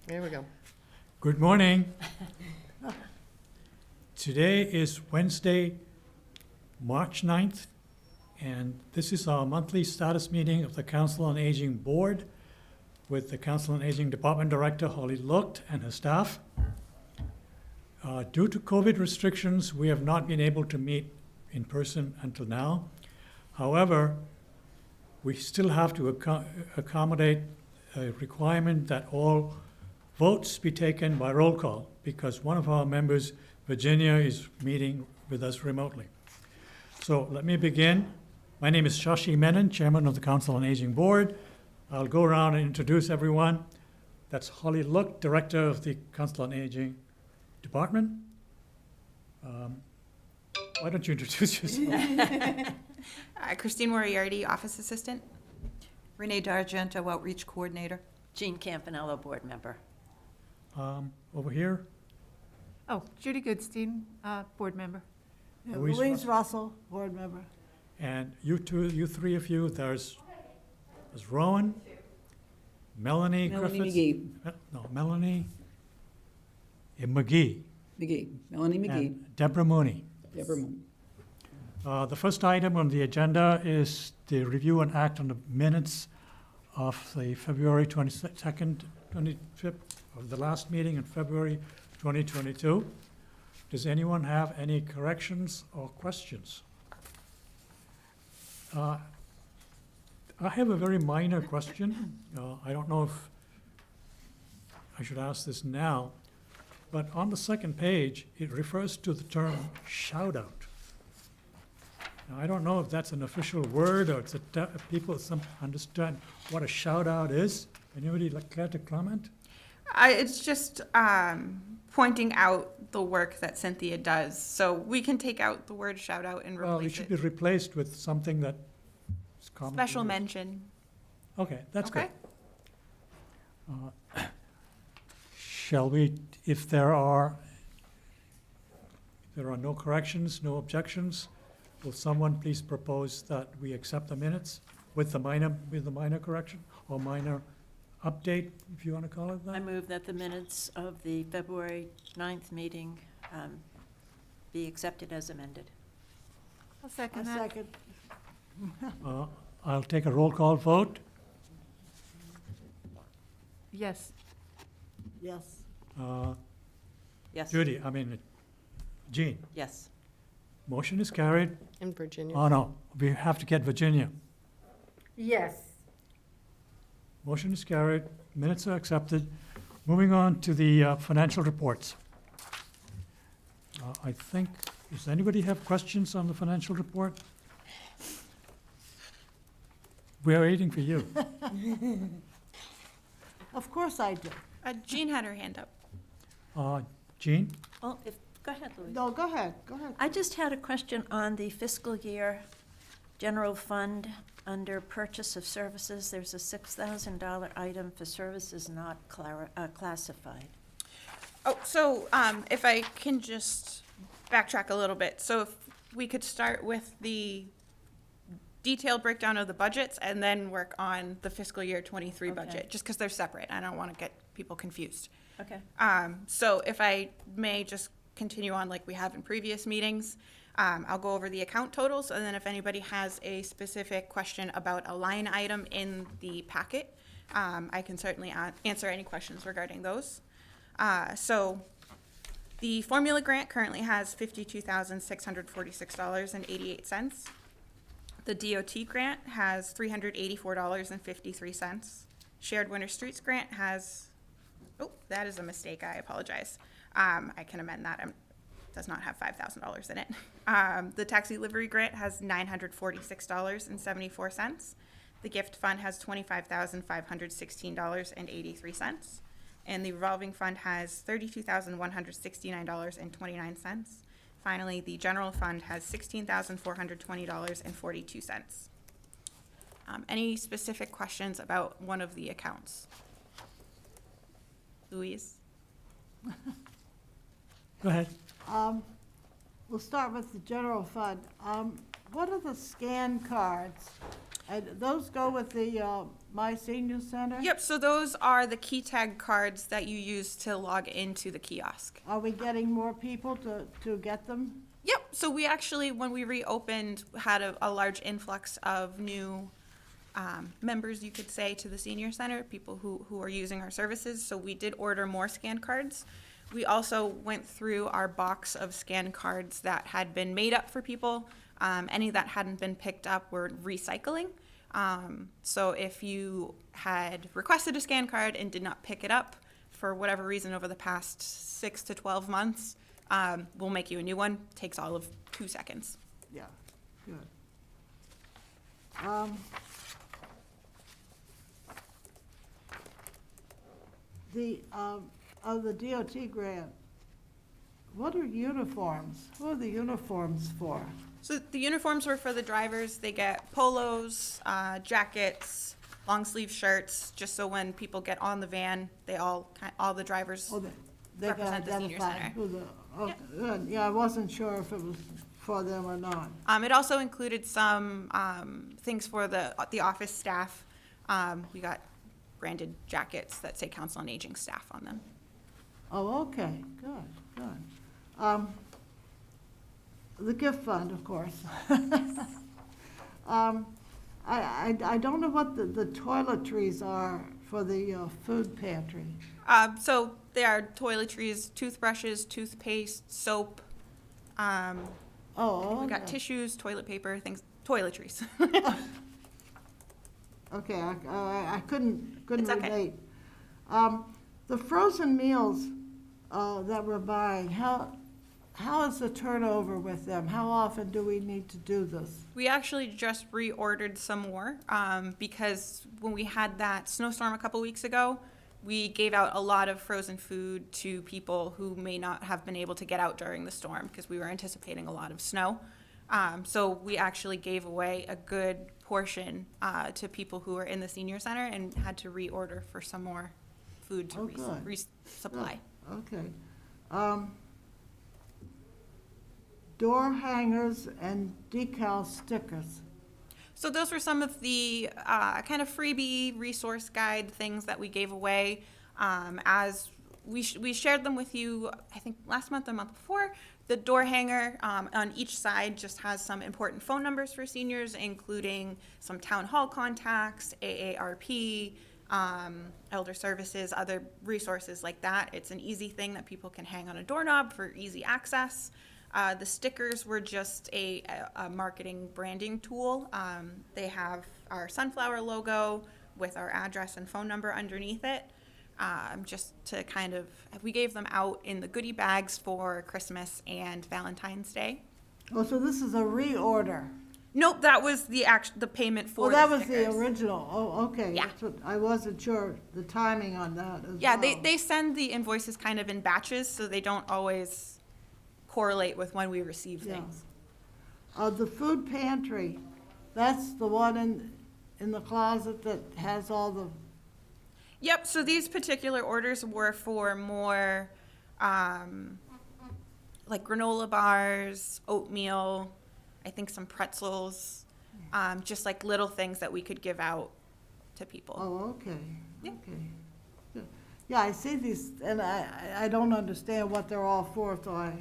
There we go. Good morning. Today is Wednesday, March 9th, and this is our monthly status meeting of the Council on Aging Board with the Council on Aging Department Director, Holly Lucht, and her staff. Due to COVID restrictions, we have not been able to meet in person until now. However, we still have to accommodate a requirement that all votes be taken by roll call because one of our members, Virginia, is meeting with us remotely. So let me begin. My name is Shashi Menon, Chairman of the Council on Aging Board. I'll go around and introduce everyone. That's Holly Lucht, Director of the Council on Aging Department. Why don't you introduce yourself? Christine Moriarty, Office Assistant. Renee D'Argento, Outreach Coordinator. Jean Campanello, Board Member. Over here, Oh, Judy Goodstein, Board Member. Louise Russell, Board Member. and you three of you, there's Rowan, Melanie Griffiths. McGee. No, Melanie McGee. Melanie McGee. And Deborah Mooney. Deborah Moon. The first item on the agenda is the review and act on the minutes of the February 22nd, 25th, of the last meeting in February 2022. Does anyone have any corrections or questions? I have a very minor question. I don't know if I should ask this now, but on the second page, it refers to the term shout-out. Now, I don't know if that's an official word or it's people understand what a shout-out is. Anybody care to comment? It's just pointing out the work that Cynthia does. So we can take out the word shout out and Well, it replace should it. be replaced with something that is common. Special mention. Okay, that's good. Okay. Shall we, if there are no corrections, no objections, will someone please propose that we accept the minutes with the minor correction or minor update, if you want to call it I that? move that the minutes of the February 9th meeting be accepted as amended. I'll A second that. second. I'll take a roll call vote. Yes. Yes. Yes. Jean. Yes. Motion is carried. In Virginia. Oh, no, we have to get Virginia. Yes. Motion is carried. Minutes are accepted. Moving on to the financial reports. I think, does anybody have questions on the financial report? We're waiting for you. Of course I do. Jean had her hand up. Jean? Oh, go ahead, Louise. No, go ahead, go ahead. I just had a question on the fiscal year general fund under purchase of services. There's a $6,000 item for services not classified. Oh, so if I can just backtrack a little bit. So if we could start with the detailed breakdown of the budgets and then work on the fiscal year 23 Okay. budget, just because they're separate. I don't want to get people confused. Okay. So if I may just continue on like we have in previous meetings, I'll go over the account totals, and then if anybody has a specific question about a line item in the packet, I can certainly answer any questions regarding those. So the formula grant currently has $52,646.88. The DOT grant has $384.53. Shared Winter Streets grant has, oh, that is a mistake, I apologize. I can amend that. It does not have $5,000 in it. The taxi livery grant has $946.74. The gift fund has $25,516.83. And the revolving fund has $32,169.29. Finally, the general fund has $16,420.42. Any specific questions about one of the accounts? Louise? Go ahead. We'll start with the general fund. What are the scan cards? And those go with the My Senior Center? Yep, so those are the key tag cards that you use to log into the kiosk. Are we getting more people to get them? Yep, so we actually, when we reopened, had a large influx of new members, you could say, to the senior center, people who are using our services. So we did order more scan cards. We also went through our box of scan cards that had been made up for people. Any that hadn't been picked up were recycling. So if you had requested a scan card and did not pick it up for whatever reason over the past 6 to 12 months, we'll make you a new one. Takes all of 2 seconds. Yeah, good. The DOT grant, what are uniforms? Who are the uniforms for? So the uniforms were for the drivers. They get polos, jackets, long sleeve shirts, just so when people get on the van, all the drivers Oh, they can represent the senior identify center. who okay, good. Yeah, I wasn't sure if it was for them or not. It also included some things for the office staff. We got branded jackets that say Council on Aging staff on them. Oh, okay, good. The gift fund, of course. I don't know what the toiletries are for the food pantry. So they are toiletries, toothbrushes, toothpaste, soap. Oh, We got okay. tissues, toilet paper, toiletries. Okay, I couldn't It's okay. relate. The frozen meals that we're buying, how is the turnover with them? How often do we need to do this? We actually just reordered some more because when we had that snowstorm a couple weeks ago, we gave out a lot of frozen food to people who may not have been able to get out during the storm because we were anticipating a lot of snow. So we actually gave away a good portion to people who were in the senior center and had to reorder for some more food to Oh, good. resupply. Okay. Door hangers and decal stickers. So those were some of the kind of freebie resource guide things that we gave away as we shared them with you, I think last month or month before. The door hanger on each side just has some important phone numbers for seniors, including some town hall contacts, AARP, elder services, other resources like that. It's an easy thing that people can hang on a doorknob for easy access. The stickers were just a marketing branding tool. They have our sunflower logo with our address and phone number underneath it. Just to kind of, we gave them out in the goodie bags for Christmas and Valentine's Day. Oh, so this is a reorder. Nope, that was the payment for Oh, that the was the stickers. original. Oh, okay. Yeah. That's what, I wasn't sure the timing on that as Yeah, well. they send the invoices kind of in batches, so they don't always correlate with when we receive Yeah. things. The food pantry, that's the one in the closet that has all the, Yep, so these particular orders were for more like granola bars, oatmeal, I think some pretzels, just like little things that we could give out to people. oh, okay, Yeah. okay. Good. Yeah, I see these, and I don't understand what they're all for, so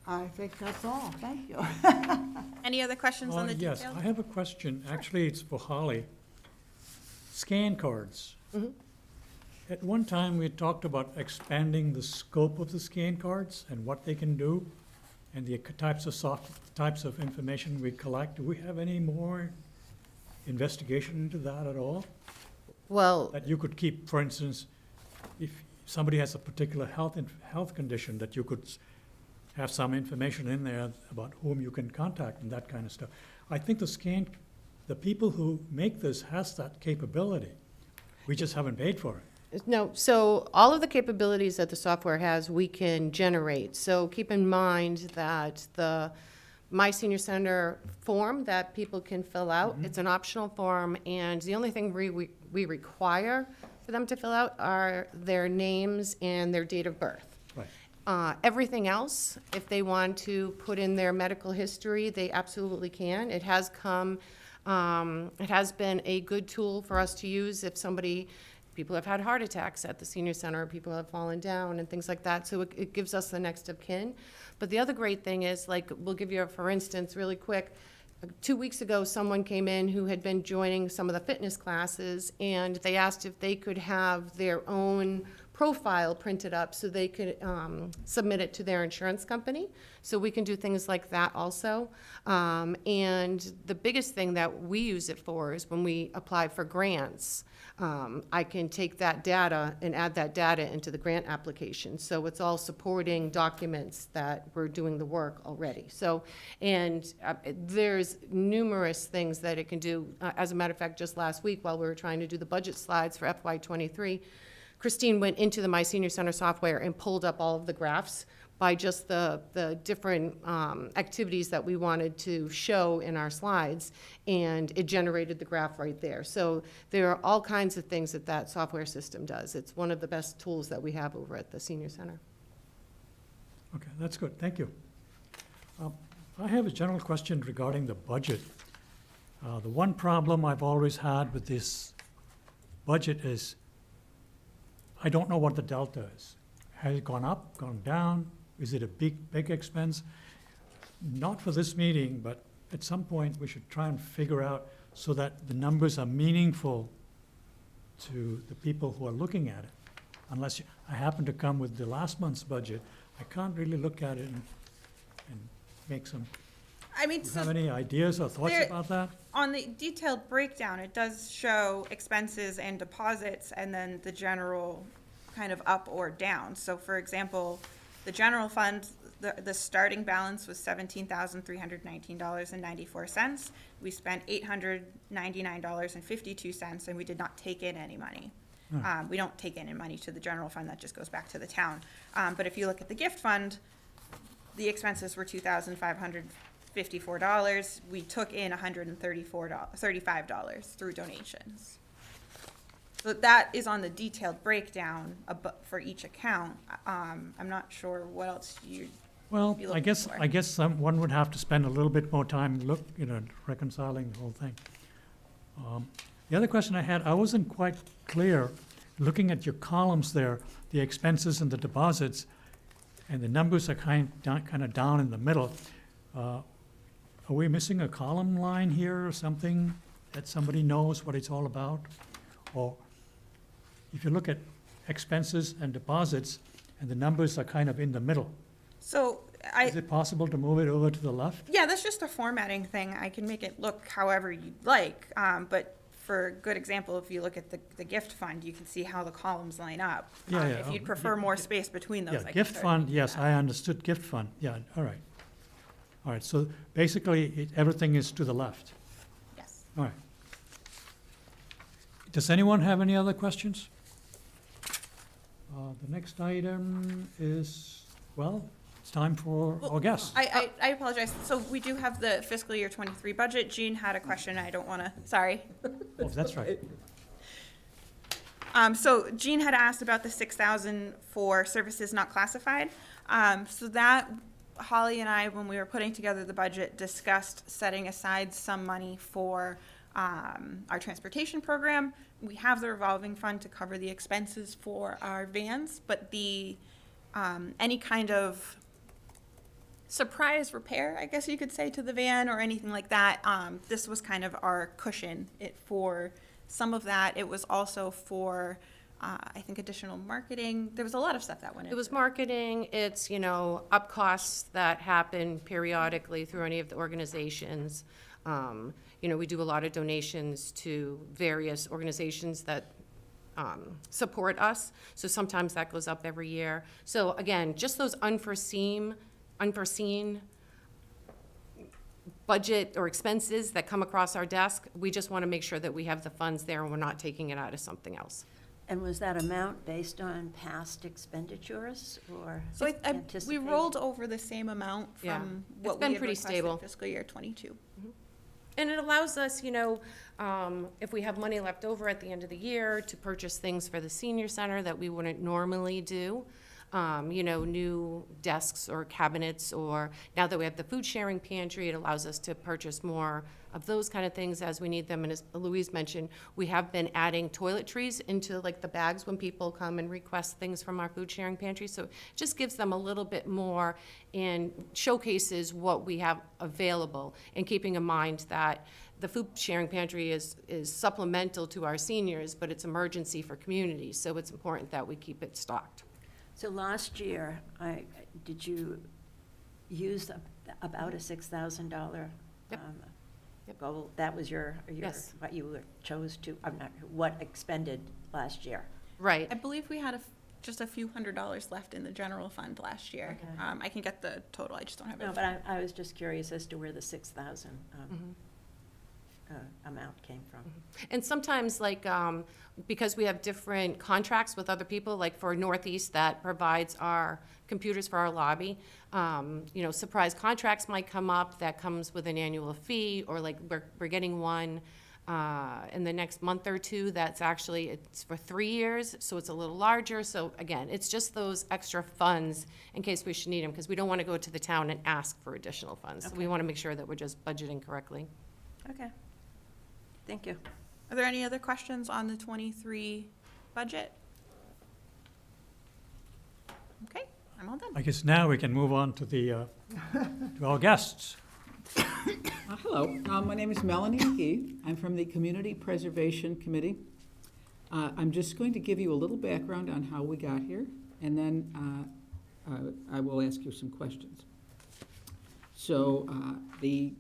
I think that's all. Thank you. Any other questions on the Yes, details? I have a question. Actually, it's for Holly. Scan cards. At one time, we talked about expanding the scope of the scan cards and what they can do and the types of information we collect. Do we have any more investigation into that at all? Well, That you could keep, for instance, if somebody has a particular health condition, that you could have some information in there about whom you can contact and that kind of stuff. I think the people who make this has that capability. We just haven't paid for it. no, so all of the capabilities that the software has, we can generate. So keep in mind that the My Senior Center form that people can fill out, it's an optional form, and the only thing we require for them to fill out are their names and their date of birth. Right. Everything else, if they want to put in their medical history, they absolutely can. It has been a good tool for us to use if people have had heart attacks at the senior center, people have fallen down and things like that, so it gives us the next of kin. But the other great thing is, like, we'll give you, for instance, really quick, 2 weeks ago, someone came in who had been joining some of the fitness classes, and they asked if they could have their own profile printed up so they could submit it to their insurance company. So we can do things like that also. And the biggest thing that we use it for is when we apply for grants. I can take that data and add that data into the grant application. So it's all supporting documents that we're doing the work already. So, and there's numerous things that it can do. As a matter of fact, just last week, while we were trying to do the budget slides for FY23, Christine went into the My Senior Center software and pulled up all of the graphs by just the different activities that we wanted to show in our slides, and it generated the graph right there. So there are all kinds of things that software system does. It's one of the best tools that we have over at the Senior Center. Okay, that's good, thank you. I have a general question regarding the budget. The one problem I've always had with this budget is I don't know what the delta is. Has it gone up, gone down? Is it a big expense? Not for this meeting, but at some point we should try and figure out so that the numbers are meaningful to the people who are looking at it. Unless I happen to come with the last month's budget, I can't really look at it and make some. I mean, Do you have any ideas or thoughts there- about that? on the detailed breakdown, it does show expenses and deposits and then the general kind of up or down. So for example, the general fund, the starting balance was $17,319.94. We spent $899.52, and we did not take in any money. We don't take in any money to the general fund, that just goes back to the town. But if you look at the gift fund, the expenses were $2,554. We took in $135 through donations. So that is on the detailed breakdown for each account. I'm not sure what else you. Well, be I looking guess, for. I guess one would have to spend a little bit more time reconciling the whole thing. The other question I had, I wasn't quite clear, looking at your columns there, the expenses and the deposits, and the numbers are kind of down in the middle. Are we missing a column line here or something that somebody knows what it's all about? Or if you look at expenses and deposits, and the numbers are kind of in the middle, So is it possible to move it over to the left? yeah, that's just a formatting thing. I can make it look however you'd like. But for a good example, if you look at the gift fund, you can see how the columns line up. Yeah, If you'd prefer more space between those, Yeah, I can gift certainly fund, do yes, that. I understood gift fund, yeah, all right. All right, so basically, everything is to the left, Yes. all right. Does anyone have any other questions? The next item is, well, it's time for our guests. I apologize. So we do have the fiscal year 23 budget. Jean had a question. I don't want to, sorry. Oh, that's right. So Jean had asked about the 6,000 for services not classified. So that, Holly and I, when we were putting together the budget, discussed setting aside some money for our transportation program. We have the revolving fund to cover the expenses for our vans, but the any kind of surprise repair, I guess you could say, to the van or anything like that, this was kind of our cushion for some of that. It was also for, I think, additional marketing. There was a lot of stuff that went in. It was marketing, it's, up costs that happen periodically through any of the organizations. We do a lot of donations to various organizations that support us, so sometimes that goes up every year. So again, just those unforeseen budget or expenses that come across our desk, we just want to make sure that we have the funds there and we're not taking it out of something else. And was that amount based on past expenditures or So we anticipated? rolled over the same amount Yeah. from It's what been we had pretty requested stable. fiscal year 22. And it allows us, if we have money left over at the end of the year to purchase things for the senior center that we wouldn't normally do, new desks or cabinets, or now that we have the food sharing pantry, it allows us to purchase more of those kind of things as we need them. And as Louise mentioned, we have been adding toiletries into like the bags when people come and request things from our food sharing pantry. So it just gives them a little bit more and showcases what we have available, and keeping in mind that the food sharing pantry is supplemental to our seniors, but it's emergency for communities. So it's important that we keep it stocked. So last year, did you use about a $6,000 Yep. Yep. goal? That was your Yes. what you chose to, what expended last year? Right. I believe we had just a few $100s left in the general fund last year. Okay. I can get the total, I just don't have it. No, but I was just curious as to where the 6,000 amount came from. And sometimes, like, because we have different contracts with other people, like for Northeast that provides our computers for our lobby, surprise contracts might come up that comes with an annual fee, or like we're getting one in the next month or two that's actually, it's for 3 years, so it's a little larger. So again, it's just those extra funds in case we should need them, because we don't want to go to the town and ask for additional funds. So we want to make sure that we're just budgeting correctly. Okay. Thank you. Are there any other questions on the 23 budget? Okay, I'm all done. I guess now we can move on to to our guests. Hello, my name is Melanie McGee. I'm from the Community Preservation Committee. I'm just going to give you a little background on how we got here, and then I will ask you some questions. So the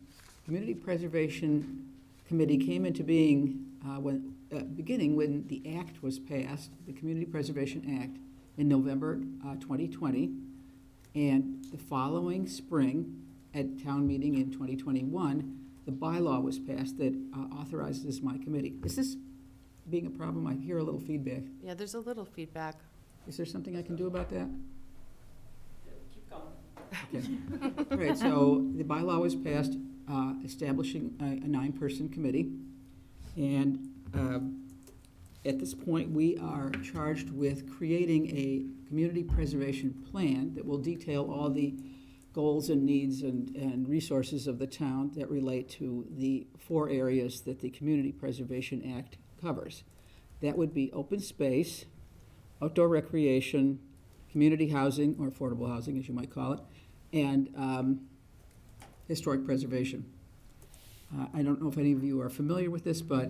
Community Preservation Committee came into being when the Act was passed, the Community Preservation Act, in November 2020, and the following spring, at town meeting in 2021, the bylaw was passed that authorizes my committee. Is this being a problem? I hear a little feedback. Yeah, there's a little feedback. Is there something I can do about that? Keep going. Okay. All right, so the bylaw was passed establishing a 9-person committee. And at this point, we are charged with creating a community preservation plan that will detail all the goals and needs and resources of the town that relate to the 4 areas that the Community Preservation Act covers. That would be open space, outdoor recreation, community housing, or affordable housing, as you might call it, and historic preservation. I don't know if any of you are familiar with this, but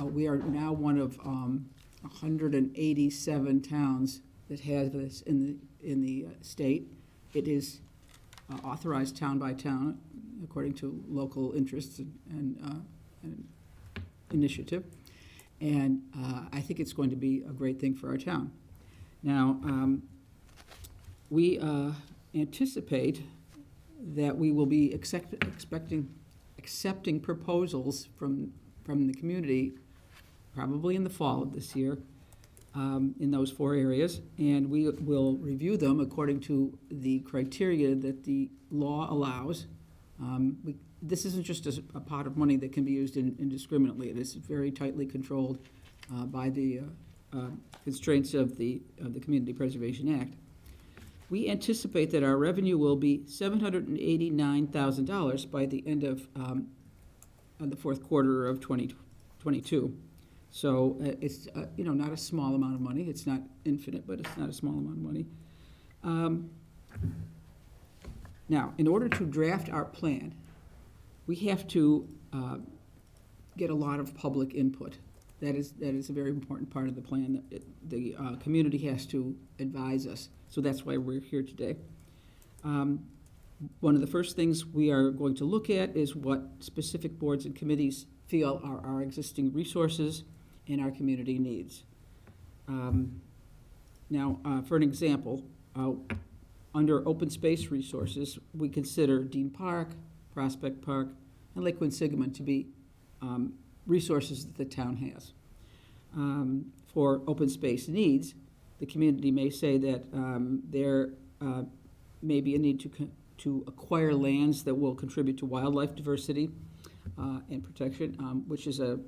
we are now one of 187 towns that have this in the state. It is authorized town by town according to local interests and initiative. And I think it's going to be a great thing for our town. Now, we anticipate that we will be accepting proposals from the community probably in the fall of this year in those 4 areas, and we will review them according to the criteria that the law allows. This isn't just a pot of money that can be used indiscriminately. It is very tightly controlled by the constraints of the Community Preservation Act. We anticipate that our revenue will be $789,000 by the end of the 4th quarter of 2022. So it's not a small amount of money. It's not infinite, but it's not a small amount of money. Now, in order to draft our plan, we have to get a lot of public input. That is a very important part of the plan. The community has to advise us, so that's why we're here today. One of the first things we are going to look at is what specific boards and committees feel are our existing resources and our community needs. Now, for an example, under open space resources, we consider Dean Park, Prospect Park, and Lake Quinsigamon to be resources that the town has. For open space needs, the community may say that there may be a need to acquire lands that will contribute to wildlife diversity and protection, which is a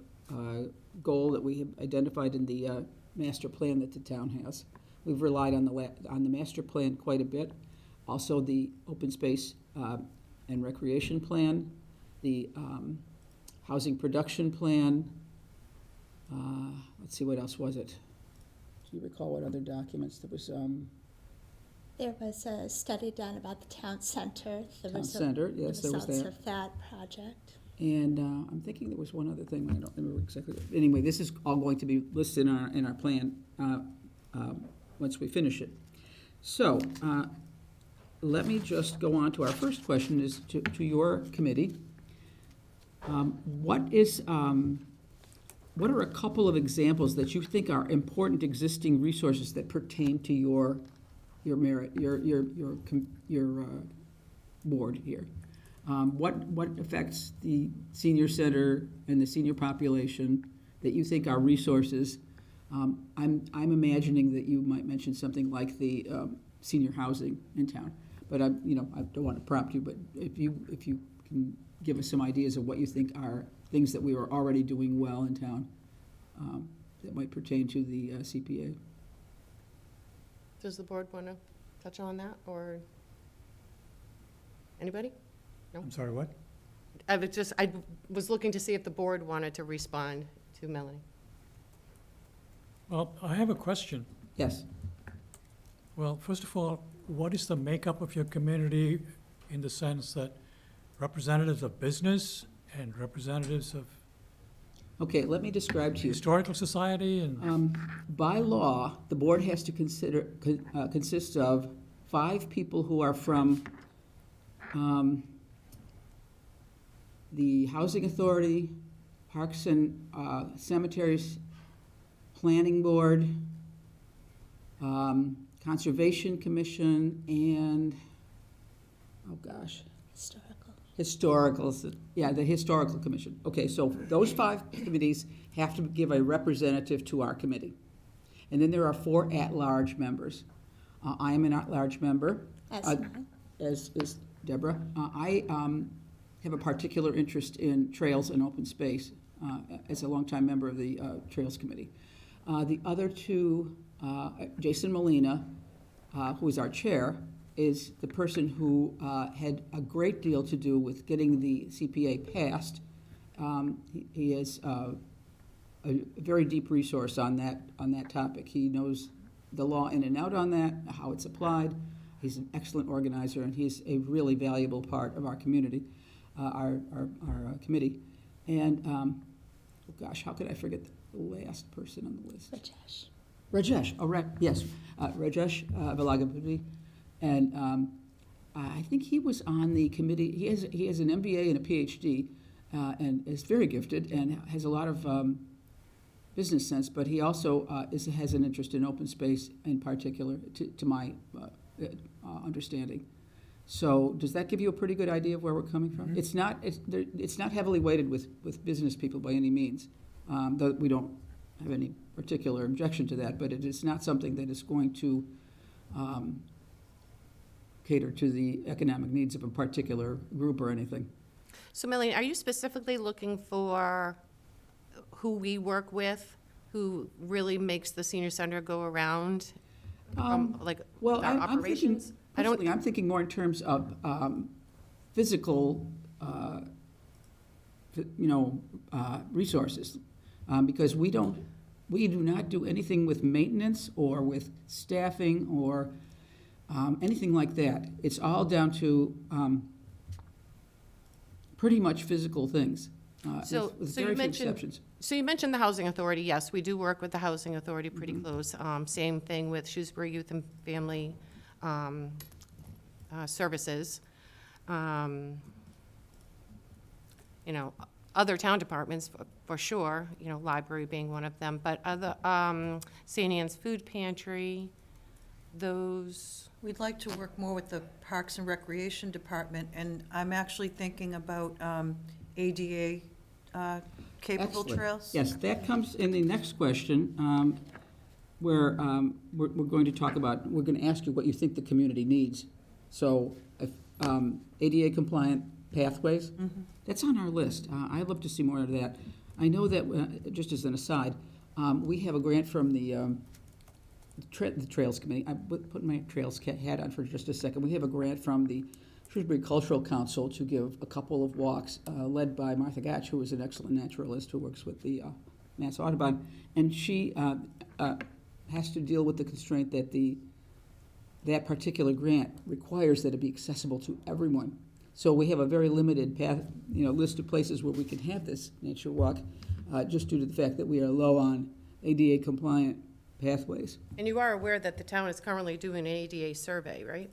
goal that we have identified in the master plan that the town has. We've relied on on the master plan quite a bit. Also, the open space and recreation plan, the housing production plan. Let's see, what else was it? Do you recall what other documents? There was There was a study done about the town center. town center. Yes, there was results that. of that project. And I'm thinking there was one other thing, I don't remember exactly. Anyway, this is all going to be listed in our plan once we finish it. So, let me just go on to our first question, is to your committee. What are a couple of examples that you think are important existing resources that pertain to your board here? What affects the senior center and the senior population that you think are resources? I'm imagining that you might mention something like the senior housing in town, but I don't want to prompt you. But if you can give us some ideas of what you think are things that we are already doing well in town that might pertain to the CPA. Does the board want to touch on that, or anybody? I'm sorry, what? I was looking to see if the board wanted to respond to Melanie. Well, I have a question. Yes. Well, first of all, what is the makeup of your community in the sense that representatives of business and representatives of Okay, let me describe to you. historical society and, By law, the board has to consist of 5 people who are from the Housing Authority, Parks and Cemeteries, Planning Board, Conservation Commission, and, oh gosh, the Historical Commission. Okay, so those 5 committees have to give a representative to our committee. And then there are 4 at-large members. I am an at-large member, as is Deborah. I have a particular interest in trails and open space as a longtime member of the Trails Committee. The other 2, Jason Molina, who is our chair, is the person who had a great deal to do with getting the CPA passed. He is a very deep resource on that topic. He knows the law in and out on that, how it's applied. He's an excellent organizer, and he's a really valuable part of our community, our committee. And, oh gosh, how could I forget the last person on the list? Rajesh, yes, Rajesh Velagapudi. And I think he was on the committee. He has an MBA and a PhD, and is very gifted and has a lot of business sense. But he also has an interest in open space in particular, to my understanding. So does that give you a pretty good idea of where we're coming from? Mm-hmm. It's not heavily weighted with business people by any means, though we don't have any particular objection to that. But it is not something that is going to cater to the economic needs of a particular group or anything. So Melanie, are you specifically looking for who we work with, who really makes the senior center go around? Well, our I'm thinking, operations? I'm thinking more in terms of physical, resources, because we do not do anything with maintenance or with staffing or anything like that. It's all down to pretty much physical things, with very few exceptions. So you mentioned the Housing Authority. Yes, we do work with the Housing Authority pretty close. Same thing with Shrewsbury Youth and Family Services. Other town departments for sure, library being one of them, but other, St. Anne's Food Pantry, those. We'd like to work more with the Parks and Recreation Department, and I'm actually thinking about ADA capable Excellent. trails. Yes, that comes in the next question, where we're going to talk about, we're going to ask you what you think the community needs. So, if, ADA compliant pathways, that's on our list. I'd love to see more of that. I know that, just as an aside, we have a grant from the the Trails Committee, I put my Trails hat on for just a second. We have a grant from the Shrewsbury Cultural Council to give a couple of walks, led by Martha Gatch, who is an excellent naturalist who works with the Mass Audubon, and she has to deal with the constraint that that particular grant requires that it be accessible to everyone. So we have a very limited list of places where we can have this nature walk, just due to the fact that we are low on ADA compliant pathways. And you are aware that the town is currently doing an ADA survey, right?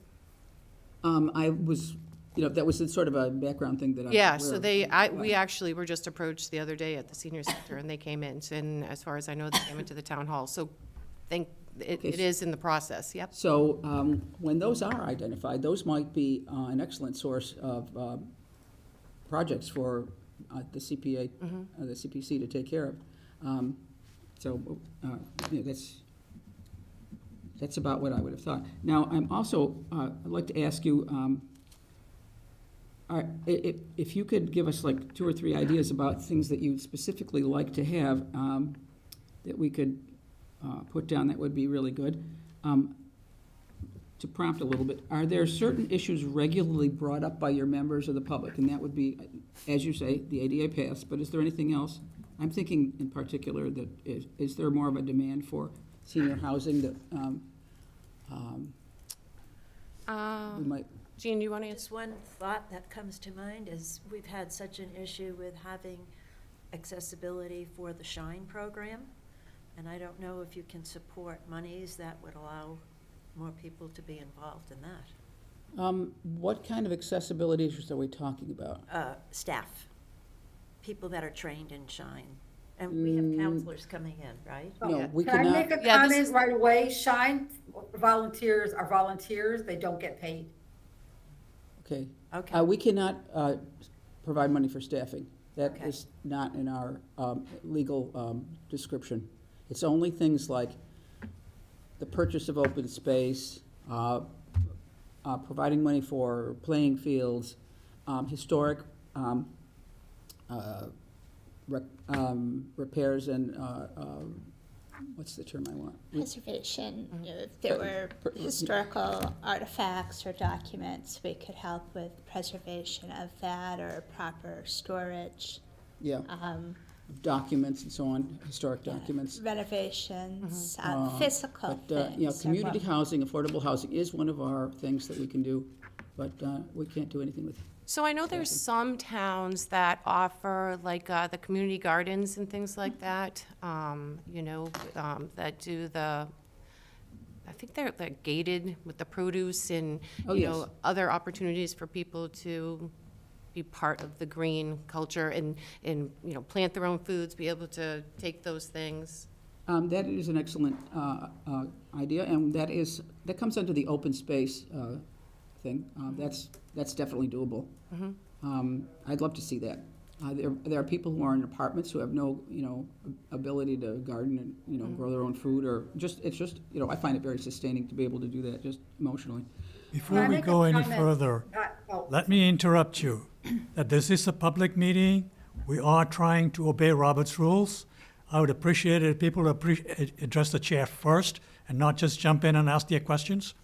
I was, that was sort of a background thing that I was Yeah, aware so of. we actually were just approached the other day at the senior center, and they came in, and as far as I know, they came into the town hall, so it is in the process, yep. So when those are identified, those might be an excellent source of projects for the CPA, the CPC to take care of. That's about what I would have thought. Now, I'm also, I'd like to ask you, if you could give us like 2 or 3 ideas about things that you'd specifically like to have that we could put down, that would be really good. To prompt a little bit, are there certain issues regularly brought up by your members of the public? And that would be, as you say, the ADA pass, but is there anything else? I'm thinking in particular that is there more of a demand for senior housing that we might... Jean, you want to answer? Just one thought that comes to mind is we've had such an issue with having accessibility for the Shine program, and I don't know if you can support monies that would allow more people to be involved in that. What kind of accessibility issues are we talking about? Staff, people that are trained in Shine. And we have counselors coming in, right? No, we Can I cannot... make a Yeah, this comment is- right away? Shine volunteers are volunteers, they don't get paid. Okay. Okay. We cannot provide money for staffing. That Okay. is not in our legal description. It's only things like the purchase of open space, providing money for playing fields, historic repairs and, what's the term I want? Preservation, if there were historical artifacts or documents, we could help with preservation of that or proper storage. Yeah, documents and so on, historic documents. Renovations, physical But, things. are community what- housing, affordable housing is one of our things that we can do, but we can't do anything with it. So I know there's some towns that offer, like, the community gardens and things like that, that do I think they're like gated with the produce and, Oh, yes. other opportunities for people to be part of the green culture and, plant their own foods, be able to take those things. That is an excellent idea, and that comes under the open space thing. That's definitely doable. I'd love to see that. There are people who are in apartments who have no, ability to garden and, grow their own food, or it's just, I find it very sustaining to be able to do that, just emotionally. Before I we make a go any comment? further, let me interrupt you. That this is a public meeting. We are trying to obey Robert's rules. I would appreciate it if people address the chair first and not just jump in and ask their questions.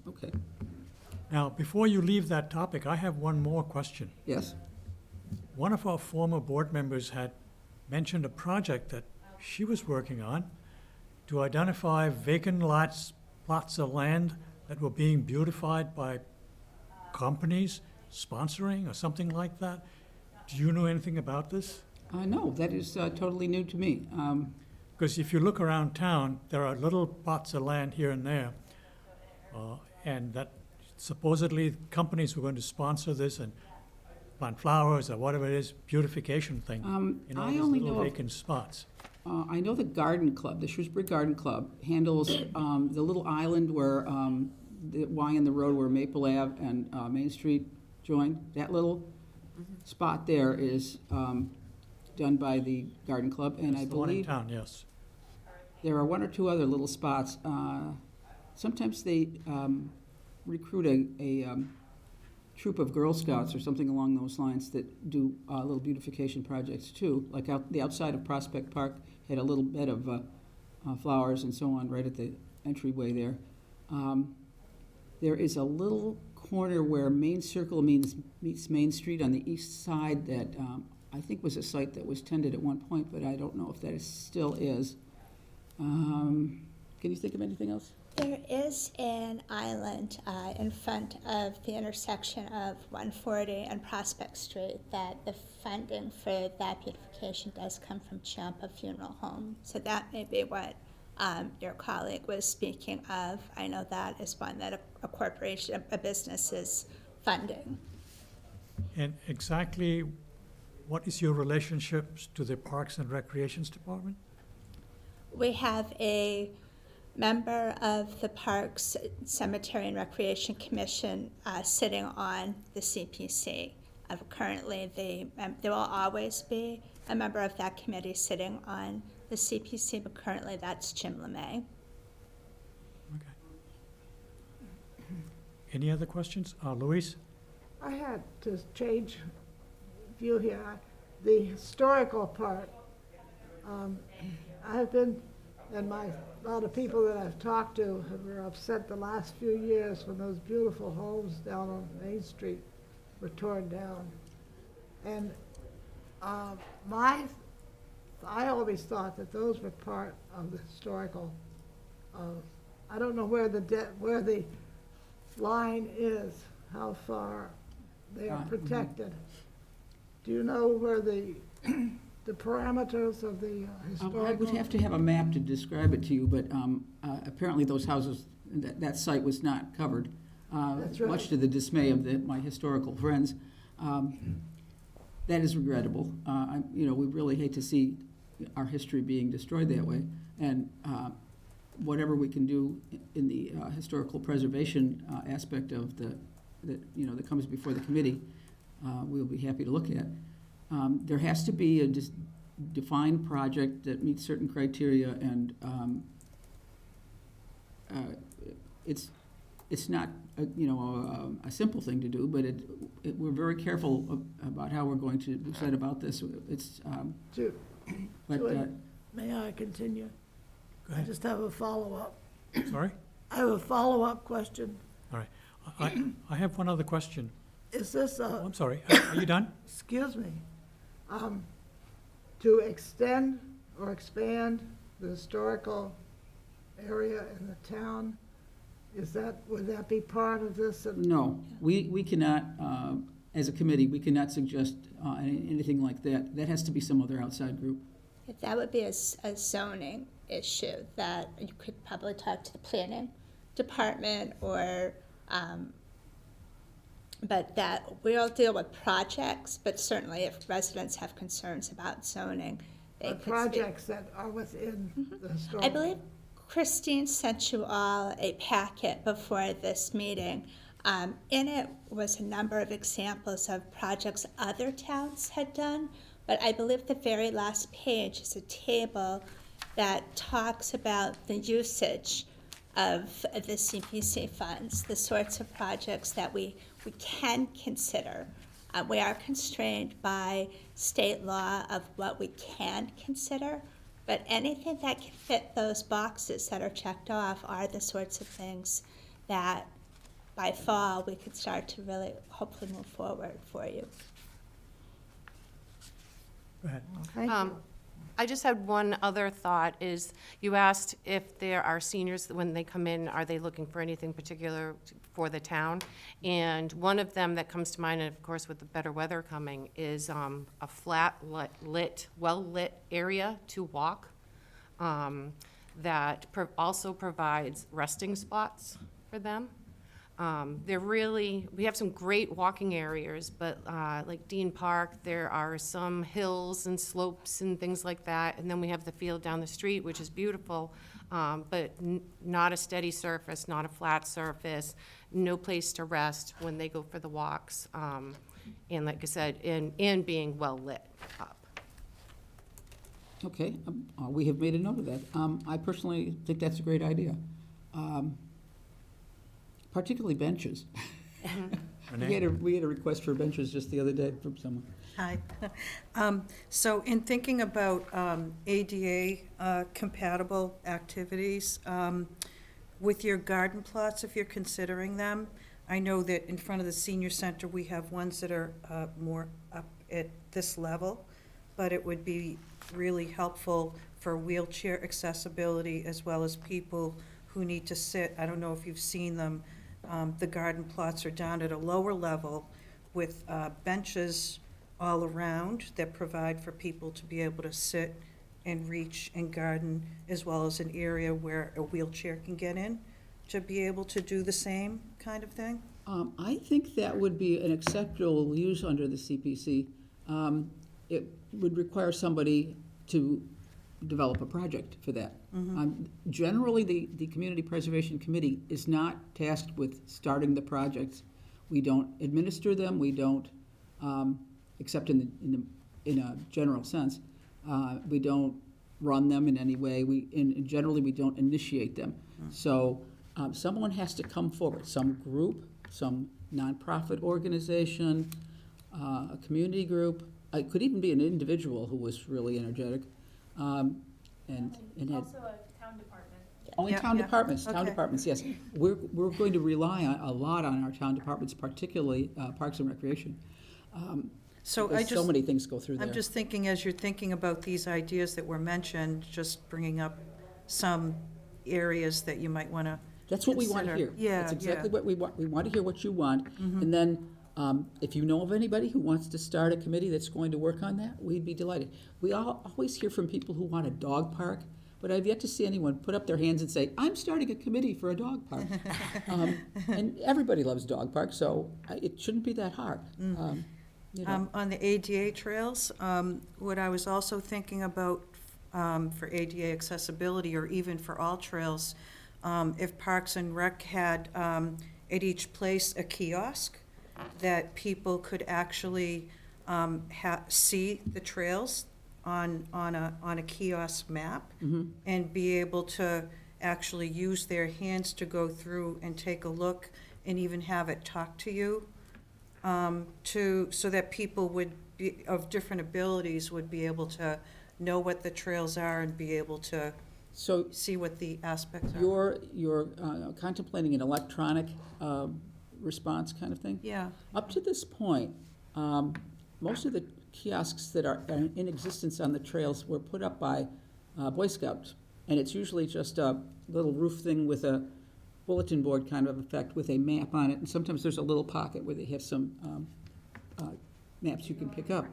Okay, Now, before you leave that topic, I have one more question. yes? One of our former board members had mentioned a project that she was working on to identify vacant plots of land that were being beautified by companies sponsoring or something like that. Do you know anything about this? No, that is totally new to me. Because if you look around town, there are little plots of land here and there, and that supposedly companies were going to sponsor this and plant flowers or whatever it is, beautification thing, in all I these only little know of- vacant spots. I know the Garden Club, the Shrewsbury Garden Club, handles the little island where the Y in the road where Maple Ave and Main Street join. That little spot there is done by the Garden Club, and I It's the one in believe town, yes. there are 1 or 2 other little spots. Sometimes they recruit a troop of Girl Scouts or something along those lines that do little beautification projects too. Like the outside of Prospect Park had a little bed of flowers and so on, right at the entryway there. There is a little corner where Main Circle meets Main Street on the east side that I think was a site that was tended at one point, but I don't know if that still is. Can you think of anything else? There is an island in front of the intersection of 140 and Prospect Street that the funding for that beautification does come from Champa Funeral Home. So that may be what your colleague was speaking of. I know that is one that a corporation, a business is funding. And exactly what is your relationship to the Parks and Recreations Department? We have a member of the Parks, Cemetery, and Recreation Commission sitting on the CPC. Currently, there will always be a member of that committee sitting on the CPC, but currently that's Jim LeMay. Okay. Any other questions? Louise? I had to change view here. The historical part, I've been, and a lot of people that I've talked to were upset the last few years when those beautiful homes down on Main Street were torn down. And I always thought that those were part of the historical. I don't know where the line is, how far they are protected. Do you know where the parameters of the historical? I would have to have a map to describe it to you, but apparently those houses, that site was not covered. That's right. Much to the dismay of my historical friends. That is regrettable. We really hate to see our history being destroyed that way. And whatever we can do in the historical preservation aspect of that comes before the committee, we'll be happy to look at. There has to be a defined project that meets certain criteria, and it's not a simple thing to do, but we're very careful about how we're going to decide about this. May I continue? Go I ahead. just have a follow-up. Sorry? I have a follow-up question. All right. I have one other question. Is this Oh, I'm sorry. Are you done? excuse me, to extend or expand the historical area in the town? Would that be part of this? No, we cannot, as a committee, we cannot suggest anything like that. That has to be some other outside group. That would be a zoning issue that you could probably talk to the planning department or, but that we'll deal with projects, but certainly if residents have concerns about zoning, they could speak. Projects that are within the historical. I believe Christine sent you all a packet before this meeting. In it was a number of examples of projects other towns had done, but I believe the very last page is a table that talks about the usage of the CPC funds, the sorts of projects that we can consider. We are constrained by state law of what we can consider, but anything that can fit those boxes that are checked off are the sorts of things that by fall we could start to really hopefully move forward for you. Go ahead. Thank you. I just had one other thought, is you asked if there are seniors, when they come in, are they looking for anything particular for the town? And one of them that comes to mind, and of course with the better weather coming, is a flat lit, well-lit area to walk that also provides resting spots for them. We have some great walking areas, but like Dean Park, there are some hills and slopes and things like that. And then we have the field down the street, which is beautiful, but not a steady surface, not a flat surface, no place to rest when they go for the walks. And like I said, and being well lit up. Okay, we have made a note of that. I personally think that's a great idea. Particularly benches. Renee? We had a request for benches just the other day from someone. Hi. So in thinking about ADA compatible activities, with your garden plots, if you're considering them, I know that in front of the senior center, we have ones that are more up at this level, but it would be really helpful for wheelchair accessibility as well as people who need to sit. I don't know if you've seen them. The garden plots are down at a lower level with benches all around that provide for people to be able to sit and reach and garden, as well as an area where a wheelchair can get in to be able to do the same kind of thing. I think that would be an acceptable use under the CPC. It would require somebody to develop a project for that. Generally, the Community Preservation Committee is not tasked with starting the projects. We don't administer them, we don't, except in a general sense, we don't run them in any way. Generally, we don't initiate them. So someone has to come forward, some group, some nonprofit organization, a community group. It could even be an individual who was really energetic. And had. Also a town department. Only Yeah, town yeah. departments, town Okay. departments, yes. We're going to rely a lot on our town departments, particularly Parks and Recreation. So Because so many things go through there. I'm just thinking, as you're thinking about these ideas that were mentioned, just bringing up some areas that you might want to. That's what we want to hear. Yeah, That's exactly yeah. what we want. We want to hear what you want. And then, if you know of anybody who wants to start a committee that's going to work on that, we'd be delighted. We always hear from people who want a dog park, but I've yet to see anyone put up their hands and say, I'm starting a committee for a dog park. And everybody loves dog parks, so it shouldn't be that hard. You know. On the ADA trails, what I was also thinking about for ADA accessibility, or even for all trails, if Parks and Rec had at each place a kiosk that people could actually see the trails on a kiosk map, and be able to actually use their hands to go through and take a look and even have it talk to you, so that people would be, of different abilities, would be able to know what the trails are and be able to So see what the aspects are. you're contemplating an electronic response kind of thing? Yeah. Up to this point, most of the kiosks that are in existence on the trails were put up by Boy Scouts. And it's usually just a little roof thing with a bulletin board kind of effect with a map on it. And sometimes there's a little pocket where they have some maps you can pick up.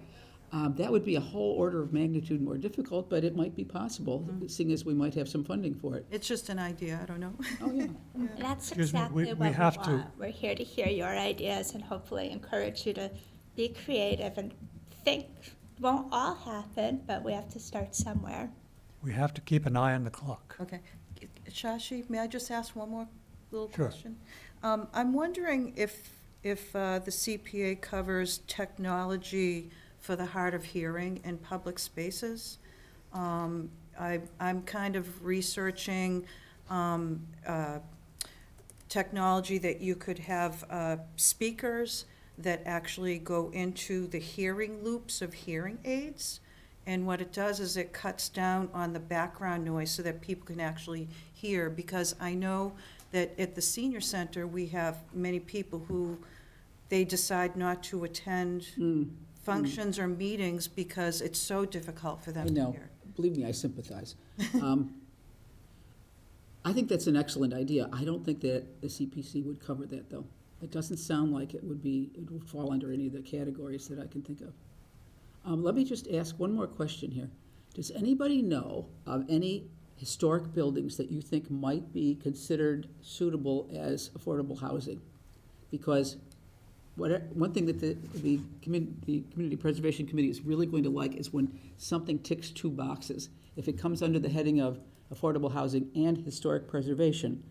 That would be a whole order of magnitude more difficult, but it might be possible, seeing as we might have some funding for it. It's just an idea, I don't know. Oh, yeah. That's Excuse me, exactly we what we have to- want. We're here to hear your ideas and hopefully encourage you to be creative and think. It won't all happen, but we have to start somewhere. We have to keep an eye on the clock. Okay. Shashi, may I just ask one more little Sure. question? I'm wondering if the CPA covers technology for the hard of hearing in public spaces. I'm kind of researching technology that you could have speakers that actually go into the hearing loops of hearing aids. And what it does is it cuts down on the background noise so that people can actually hear. Because I know that at the senior center, we have many people who, they decide not to attend functions or meetings because it's so difficult for them I to know. hear. Believe me, I sympathize. I think that's an excellent idea. I don't think that the CPC would cover that, though. It doesn't sound like it would fall under any of the categories that I can think of. Let me just ask one more question here. Does anybody know of any historic buildings that you think might be considered suitable as affordable housing? Because one thing that the Community Preservation Committee is really going to like is when something ticks two boxes. If it comes under the heading of affordable housing and historic preservation,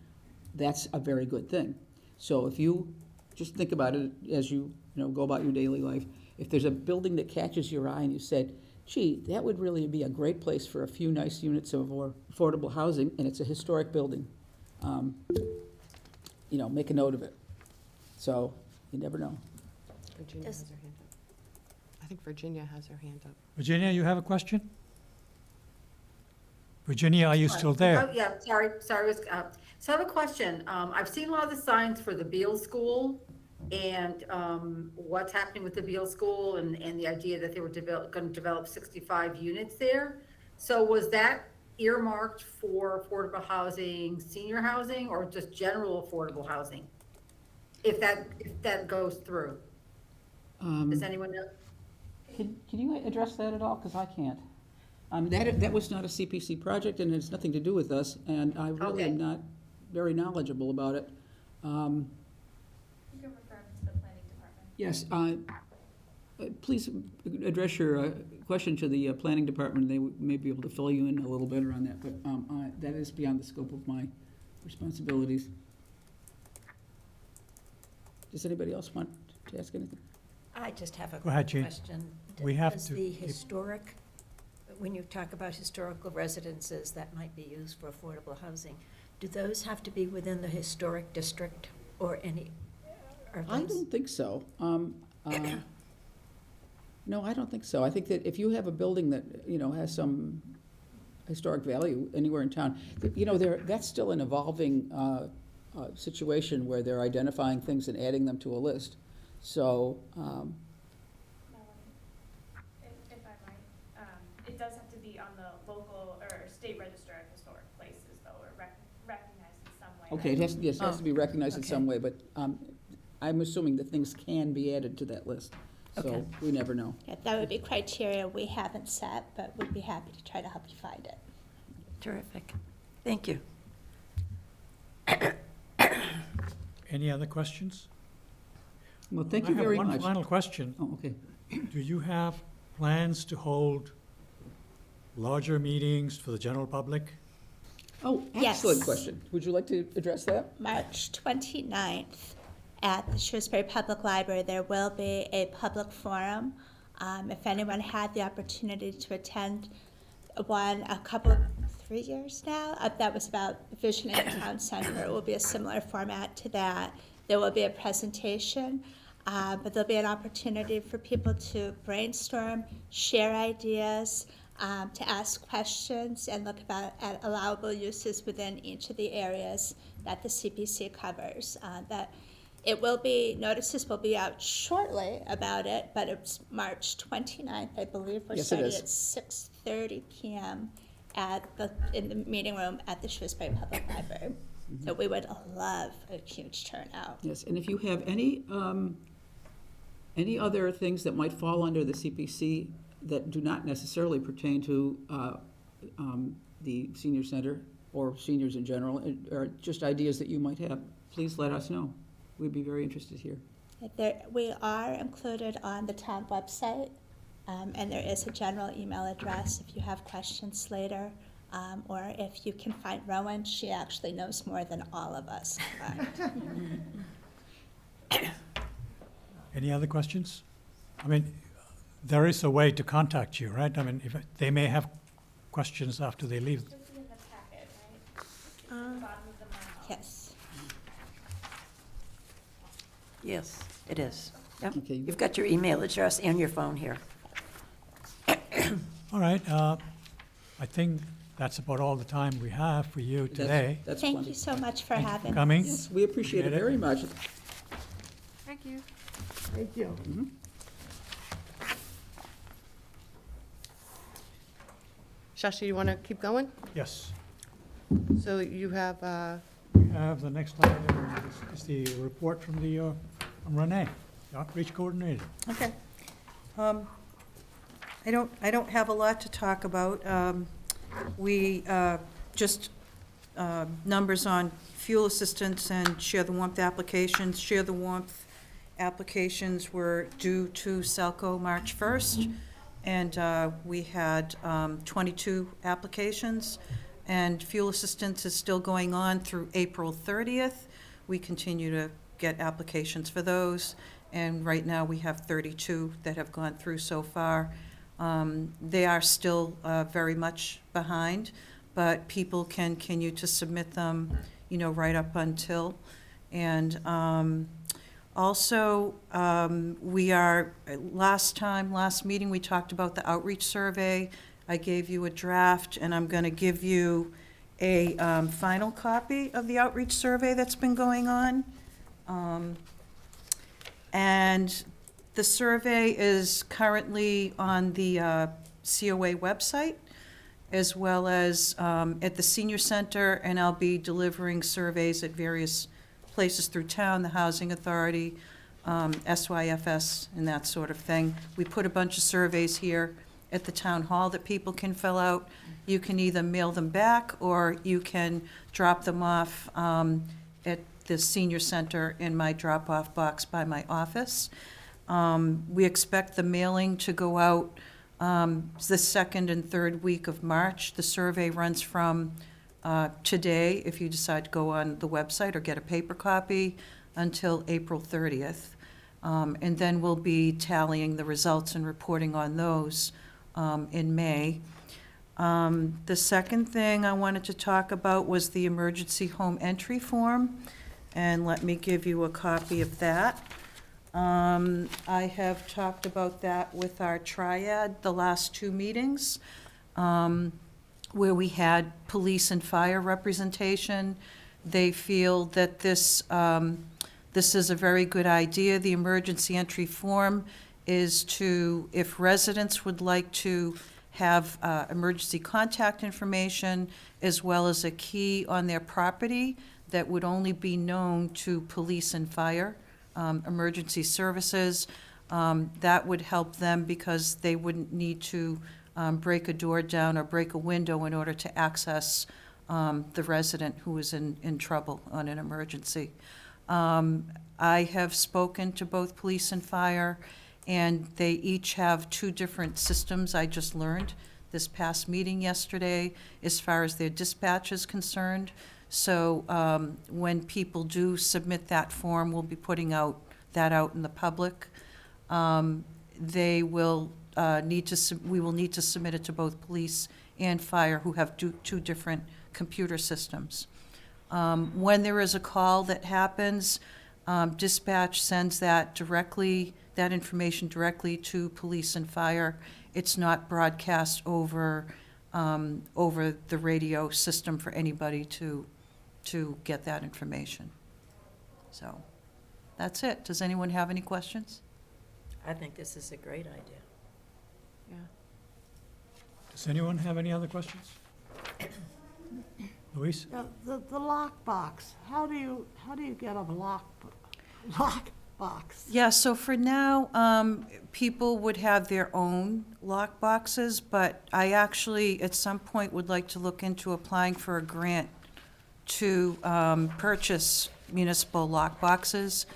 that's a very good thing. So if you just think about it as you go about your daily life, if there's a building that catches your eye and you said, gee, that would really be a great place for a few nice units of affordable housing, and it's a historic building, make a note of it. So You never know. Virginia has her hand up. I think Virginia has her hand up. Virginia, you have a question? Virginia, are you still there? Oh, yeah, sorry, so I have a question. I've seen a lot of the signs for the Beal School and, what's happening with the Beal School and the idea that they were gonna develop 65 units there. So was that earmarked for affordable housing, senior housing, or just general affordable housing? If that goes through, does anyone know? Can you address that at all? Because I can't. That was not a CPC project, and it has nothing to do with us, and I really Okay. am not very knowledgeable about it. You can refer to the planning department. Yes, please address your question to the planning department. They may be able to fill you in a little better on that, but that is beyond the scope of my responsibilities. Does anybody else want to ask anything? I just have a Go ahead, Jean. question. We have Does to the keep- historic, when you talk about historical residences that might be used for affordable housing, do those have to be within the historic district or any, are I those? don't think so. No, I don't think so. I think that if you have a building that, has some historic value anywhere in town, that's still an evolving situation where they're identifying things and adding them to a list. So, Melanie, if I might, it does have to be on the local or state register of historic places though, or recognized in some way. okay, it has to be recognized in okay. some way, but I'm assuming that things can be added to that list. So Okay. we never know. Yeah, that would be criteria we haven't set, but we'd be happy to try to help you find it. Terrific. Thank you. Any other questions? Well, thank you very I have much. one final question. Oh, okay. Do you have plans to hold larger meetings for the general public? Oh, Yes. excellent question. Would you like to address that? March 29th at the Shrewsbury Public Library, there will be a public forum. If anyone had the opportunity to attend one 3 years now, that was about vision in the town center. It will be a similar format to that. There will be a presentation, but there'll be an opportunity for people to brainstorm, share ideas, to ask questions, and look at allowable uses within each of the areas that the CPC covers. Notices will be out shortly about it, but it's March 29th, I believe. We're Yes, it starting is. at 6:30 p.m. in the meeting room at the Shrewsbury Public Library. So we would love a huge turnout. Yes, and if you have any other things that might fall under the CPC that do not necessarily pertain to the senior center or seniors in general, or just ideas that you might have, please let us know. We'd be very interested here. We are included on the town website, and there is a general email address if you have questions later, or if you can find Rowan. She actually knows more than all of us. Any other questions? I mean, there is a way to contact you, right? I mean, if they may have questions after they leave. It should be in the packet, right? The bottom of the memo. Yes. Yes, it is. Yep. Okay. You've got your email address and your phone here. All right, I think that's about all the time we have for you today. That's Thank plenty. you so much for Thank you having for coming. Yes, we appreciate it Appreciate it. very much. Thank you. Thank you. Shashi, you want to keep going? Yes. So you have, We have the next item is the report from from Renee, the outreach coordinator. Okay. I don't have a lot to talk about. We just numbers on fuel assistance and Share the Warmth applications. Share the Warmth applications were due to Selco March 1st, and we had 22 applications. And fuel assistance is still going on through April 30th. We continue to get applications for those, and right now we have 32 that have gone through so far. They are still very much behind, but people can continue to submit them, right up until. And Also, last meeting, we talked about the outreach survey. I gave you a draft, and I'm going to give you a final copy of the outreach survey that's been going on. And the survey is currently on the COA website, as well as at the senior center, and I'll be delivering surveys at various places through town, the Housing Authority, SYFS, and that sort of thing. We put a bunch of surveys here at the town hall that people can fill out. You can either mail them back, or you can drop them off at the senior center in my drop-off box by my office. We expect the mailing to go out the second and third week of March. The survey runs from today, if you decide to go on the website or get a paper copy, until April 30th. And then we'll be tallying the results and reporting on those in May. The second thing I wanted to talk about was the emergency home entry form, and let me give you a copy of that. I have talked about that with our triad the last two meetings, where we had police and fire representation. They feel that this is a very good idea. The emergency entry form is to, if residents would like to have emergency contact information, as well as a key on their property that would only be known to police and fire, emergency services, that would help them, because they wouldn't need to break a door down or break a window in order to access the resident who is in trouble on an emergency. I have spoken to both police and fire, and they each have two different systems. I just learned this past meeting yesterday as far as their dispatch is concerned. So when people do submit that form, we'll be putting that out in the public. They will we will need to submit it to both police and fire, who have two different computer systems. When there is a call that happens, dispatch sends that information directly to police and fire. It's not broadcast over the radio system for anybody to get that information. So that's it. Does anyone have any questions? I think this is a great idea. Does anyone have any other questions? Luis? The lockbox, how do you get a lockbox? Yeah, so for now, people would have their own lock boxes, but I actually, at some point, would like to look into applying for a grant to purchase municipal lock boxes.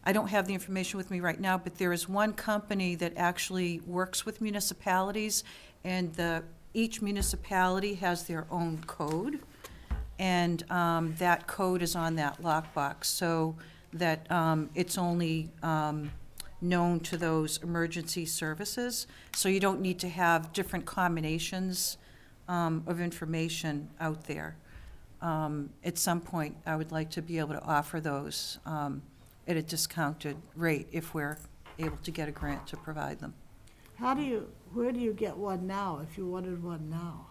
I don't have the information with me right now, but there is one company that actually works with municipalities, and each municipality has their own code, and that code is on that lockbox, so that it's only known to those emergency services. So you don't need to have different combinations of information out there. At some point, I would like to be able to offer those at a discounted rate if we're able to get a grant to provide them. Where do you get one now, if you wanted one now?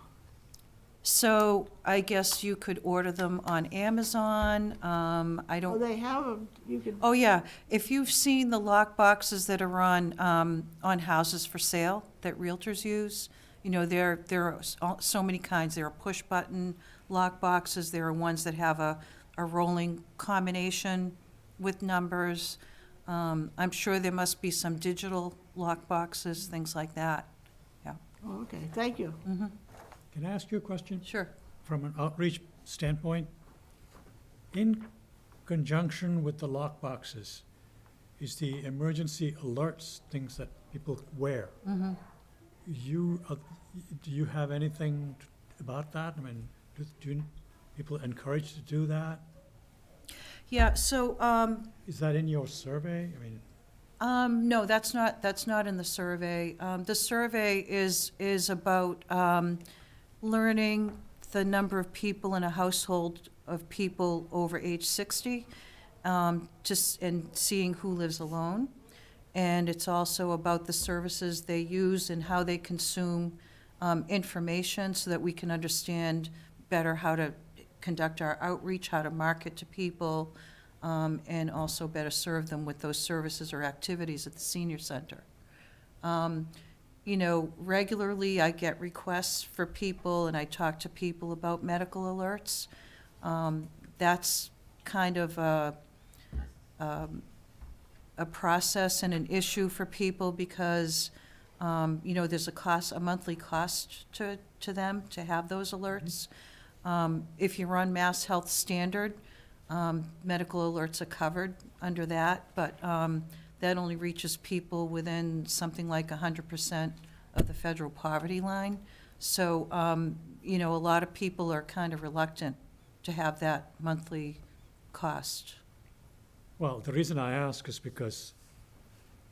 So I guess you could order them on Amazon. Oh, they have them, you could. Oh, yeah. If you've seen the lock boxes that are on houses for sale that realtors use, there are so many kinds. There are push-button lock boxes. There are ones that have a rolling combination with numbers. I'm sure there must be some digital lock boxes, things like that. Yeah. Oh, okay, thank you. Mm-hmm. Can I ask you a question? Sure. From an outreach standpoint, in conjunction with the lock boxes, is the emergency alerts, things that people wear. Mm-hmm. Do you have anything about that? I mean, do people encouraged to do that? Yeah, so, Is that in your survey? I mean, no, that's not in the survey. The survey is about learning the number of people in a household of people over age 60. just and seeing who lives alone. And it's also about the services they use and how they consume information so that we can understand better how to conduct our outreach, how to market to people, and also better serve them with those services or activities at the senior center. You know, regularly I get requests for people and I talk to people about medical alerts. That's kind of a process and an issue for people because, you know, there's a monthly cost to them to have those alerts. If you're on Mass Health Standard, medical alerts are covered under that, but that only reaches people within something like 100% of the federal poverty line. So, you know, a lot of people are kind of reluctant to have that monthly cost. Well, the reason I ask is because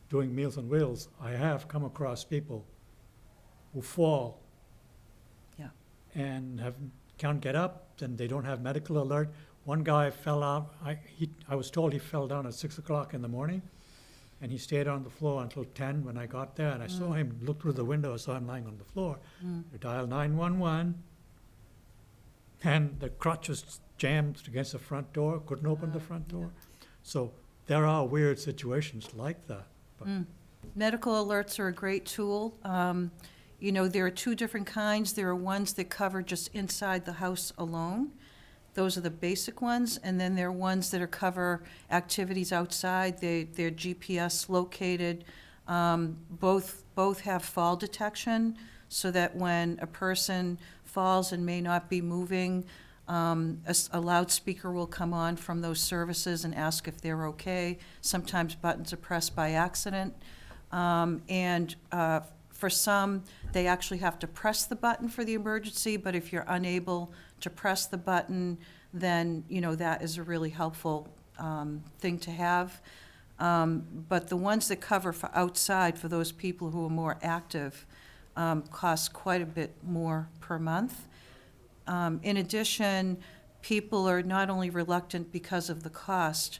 doing Meals on Wheels, I have come across people who fall. Yeah. And can't get up, and they don't have medical alert. One guy fell out, I was told he fell down at 6 o'clock in the morning, and he stayed on the floor until 10 when I got there, and I saw him, look through the window, I saw him lying on the floor. I dialed 911, and the crutch was jammed against the front door, couldn't open the front door. So there are weird situations like that. But Medical alerts are a great tool. You know, there are two different kinds. There are ones that cover just inside the house alone. Those are the basic ones. And then there are ones that cover activities outside. They're GPS located. Both have fall detection so that when a person falls and may not be moving, a loudspeaker will come on from those services and ask if they're okay. Sometimes buttons are pressed by accident. For some, they actually have to press the button for the emergency, but if you're unable to press the button, then, you know, that is a really helpful thing to have. But the ones that cover for outside, for those people who are more active, cost quite a bit more per month. In addition, people are not only reluctant because of the cost,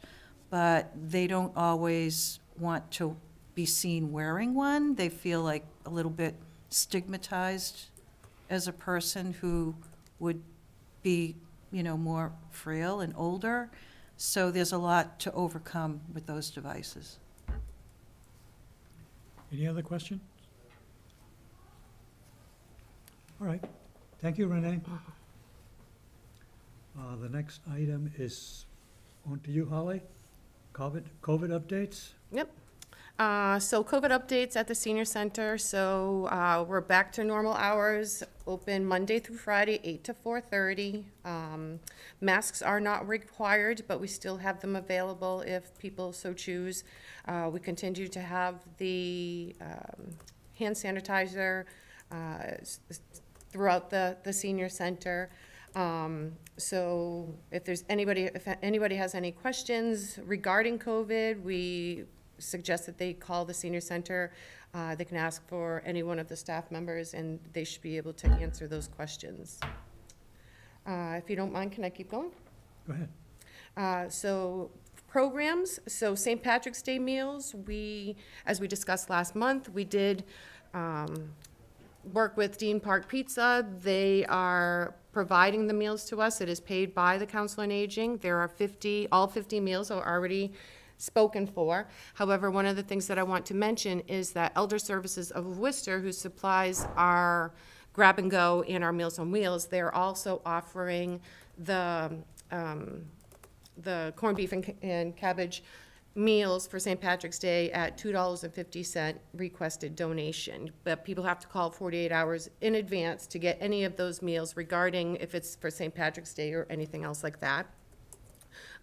but they don't always want to be seen wearing one. They feel like a little bit stigmatized as a person who would be, you know, more frail and older. So there's a lot to overcome with those devices. any other questions? All right, thank you, Renee. The next item is on to you, Holly. COVID updates? Yep. So COVID updates at the senior center. So we're back to normal hours, open Monday through Friday, 8 to 4:30. Masks are not required, but we still have them available if people so choose. We continue to have the hand sanitizer throughout the senior center. So if anybody has any questions regarding COVID, we suggest that they call the senior center. They can ask for any one of the staff members, and they should be able to answer those questions. If you don't mind, can I keep going? Go ahead. So programs, so St. Patrick's Day meals, as we discussed last month, we did work with Dean Park Pizza. They are providing the meals to us. It is paid by the Council on Aging. There are all 50 meals are already spoken for. However, one of the things that I want to mention is that Elder Services of Worcester, who supplies our grab and go and our Meals on Wheels, they're also offering the corned beef and cabbage meals for St. Patrick's Day at $2.50 requested donation. But people have to call 48 hours in advance to get any of those meals regarding if it's for St. Patrick's Day or anything else like that.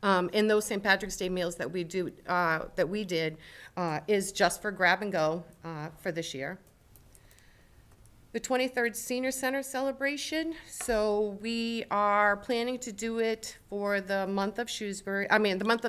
And those St. Patrick's Day meals that we did is just for grab and go for this year. The 23rd Senior Center celebration, so we are planning to do it for the month of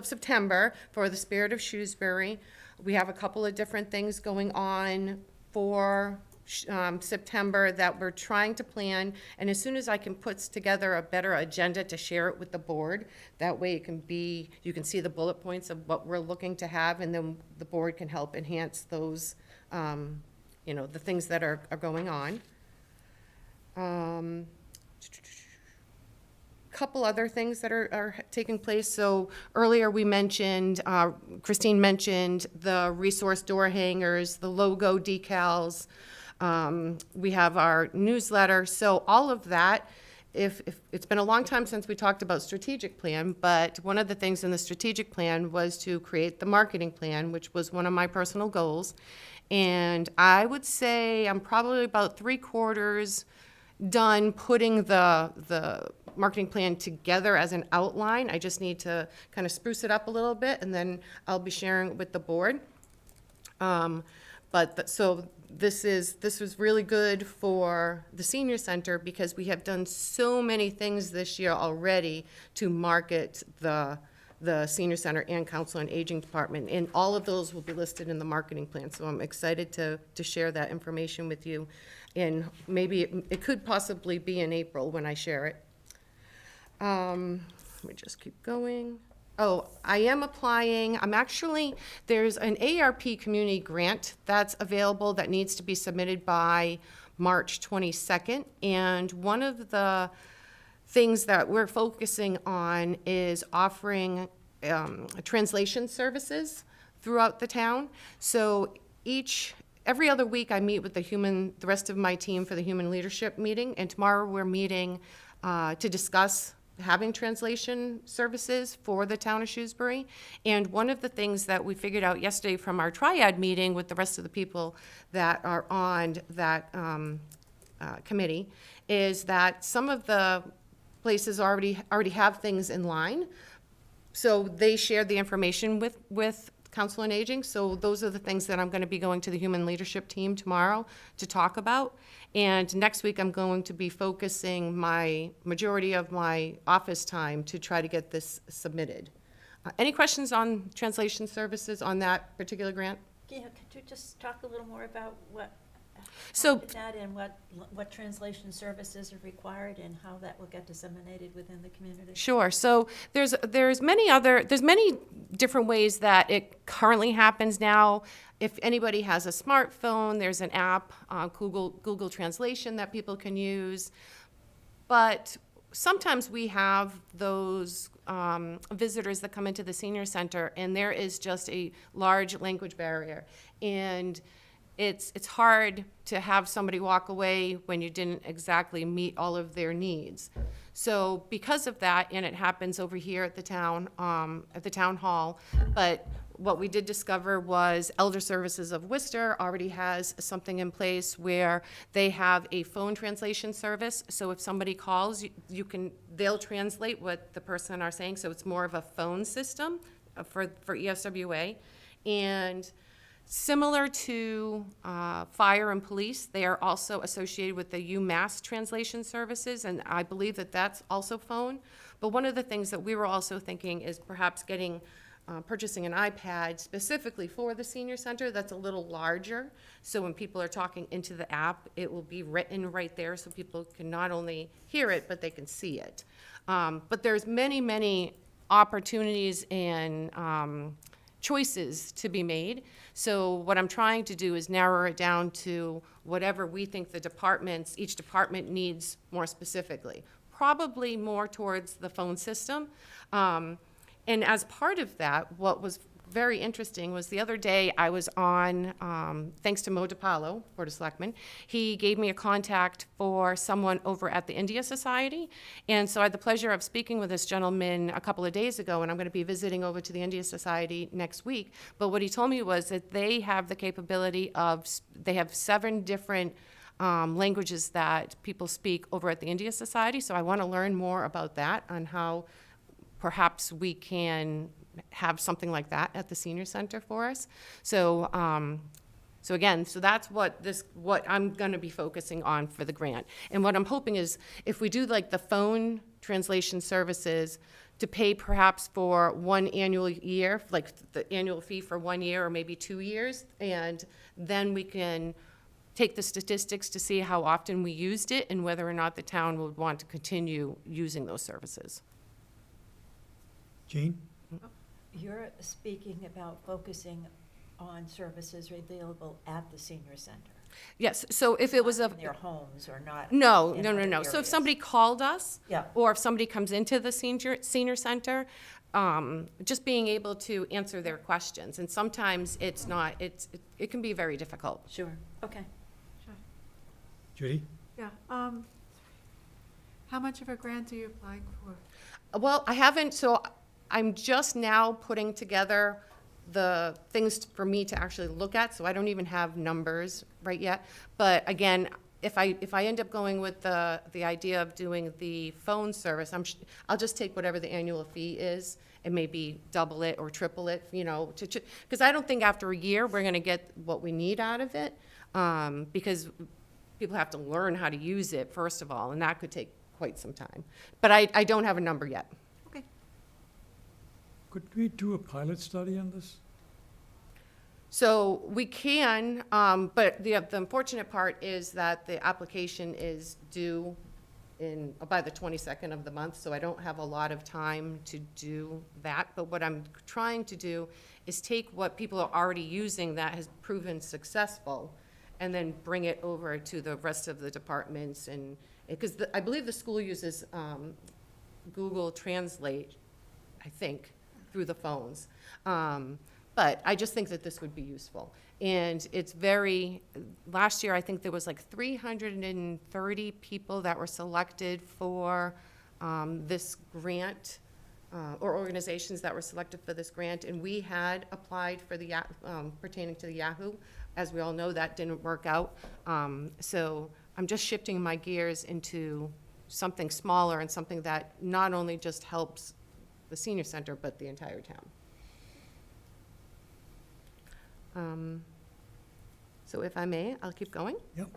September, for the Spirit of Shrewsbury. We have a couple of different things going on for September that we're trying to plan, and as soon as I can put together a better agenda to share it with the board, that way you can see the bullet points of what we're looking to have, and then the board can help enhance those, the things that are going on. Couple other things that are taking place. So earlier we mentioned, Christine mentioned the resource door hangers, the logo decals. We have our newsletter. So all of that, if it's been a long time since we talked about strategic plan, but one of the things in the strategic plan was to create the marketing plan, which was one of my personal goals. And I would say I'm probably about 3/4 done putting the marketing plan together as an outline. I just need to kind of spruce it up a little bit, and then I'll be sharing it with the board. So this was really good for the senior center because we have done so many things this year already to market the senior center and council on aging department, and all of those will be listed in the marketing plan. So I'm excited to share that information with you, and maybe it could possibly be in April when I share it. Let me just keep going. Oh, I am applying. There's an ARP community grant that's available that needs to be submitted by March 22nd. And one of the things that we're focusing on is offering translation services throughout the town. So every other week I meet with the rest of my team for the human leadership meeting. And tomorrow we're meeting to discuss having translation services for the town of Shrewsbury. And one of the things that we figured out yesterday from our triad meeting with the rest of the people that are on that committee is that some of the places already have things in line. So they shared the information with Council on Aging. So those are the things that I'm going to be going to the human leadership team tomorrow to talk about. And next week, I'm going to be focusing my majority of my office time to try to get this submitted. Any questions on translation services on that particular grant? Yeah, could you just talk a little more about So- that and what translation services are required and how that will get disseminated within the community? Sure. So there's many different ways that it currently happens now. If anybody has a smartphone, there's an app, Google Translation, that people can use. But sometimes we have those visitors that come into the senior center, and there is just a large language barrier. And it's hard to have somebody walk away when you didn't exactly meet all of their needs. So because of that, and it happens over here at the town hall, but what we did discover was Elder Services of Worcester already has something in place where they have a phone translation service. So if somebody calls, they'll translate what the person are saying. So it's more of a phone system for ESWA. And similar to fire and police, they are also associated with the UMass translation services, and I believe that that's also phone. But one of the things that we were also thinking is perhaps purchasing an iPad specifically for the senior center that's a little larger. So when people are talking into the app, it will be written right there so people can not only hear it, but they can see it. But there's many opportunities and choices to be made. So what I'm trying to do is narrow it down to whatever we think each department needs more specifically. Probably more towards the phone system. And as part of that, what was very interesting was the other day I was on, thanks to Mo DiPaolo, Board of Selectmen, he gave me a contact for someone over at the India Society. And so I had the pleasure of speaking with this gentleman a couple of days ago, and I'm going to be visiting over to the India Society next week. But what he told me was that they have the capability they have 7 different languages that people speak over at the India Society. So I want to learn more about that, on how perhaps we can have something like that at the senior center for us. So that's what I'm going to be focusing on for the grant. And what I'm hoping is if we do like the phone translation services, to pay perhaps for one annual year, like the annual fee for 1 year or maybe 2 years, and then we can take the statistics to see how often we used it and whether or not the town would want to continue using those services. Jean? You're speaking about focusing on services available at the senior center. Yes, so if it was a, Not in their homes or not. no, in no, no, other no. So if areas. somebody called us, Yeah. or if somebody comes into the senior center, just being able to answer their questions. And sometimes it's not, it can be very difficult. Sure, okay. Judy? Yeah, how much of a grant are you applying for? Well, I haven't, so I'm just now putting together the things for me to actually look at, so I don't even have numbers right yet. But again, if I end up going with the idea of doing the phone service, I'll just take whatever the annual fee is and maybe double it or triple it, you know, because I don't think after a year we're gonna get what we need out of it, because people have to learn how to use it, first of all, and that could take quite some time. But I don't have a number yet. Okay. Could we do a pilot study on this? So we can, but the unfortunate part is that the application is due by the 22nd of the month, so I don't have a lot of time to do that. But what I'm trying to do is take what people are already using that has proven successful and then bring it over to the rest of the departments. And because I believe the school uses Google Translate, I think, through the phones. But I just think that this would be useful. And it's last year I think there was like 330 people that were selected for this grant, or organizations that were selected for this grant. And we had applied for the, pertaining to the Yahoo. As we all know, that didn't work out. So I'm just shifting my gears into something smaller and something that not only just helps the senior center, but the entire town. So if I may, I'll keep going. Yep.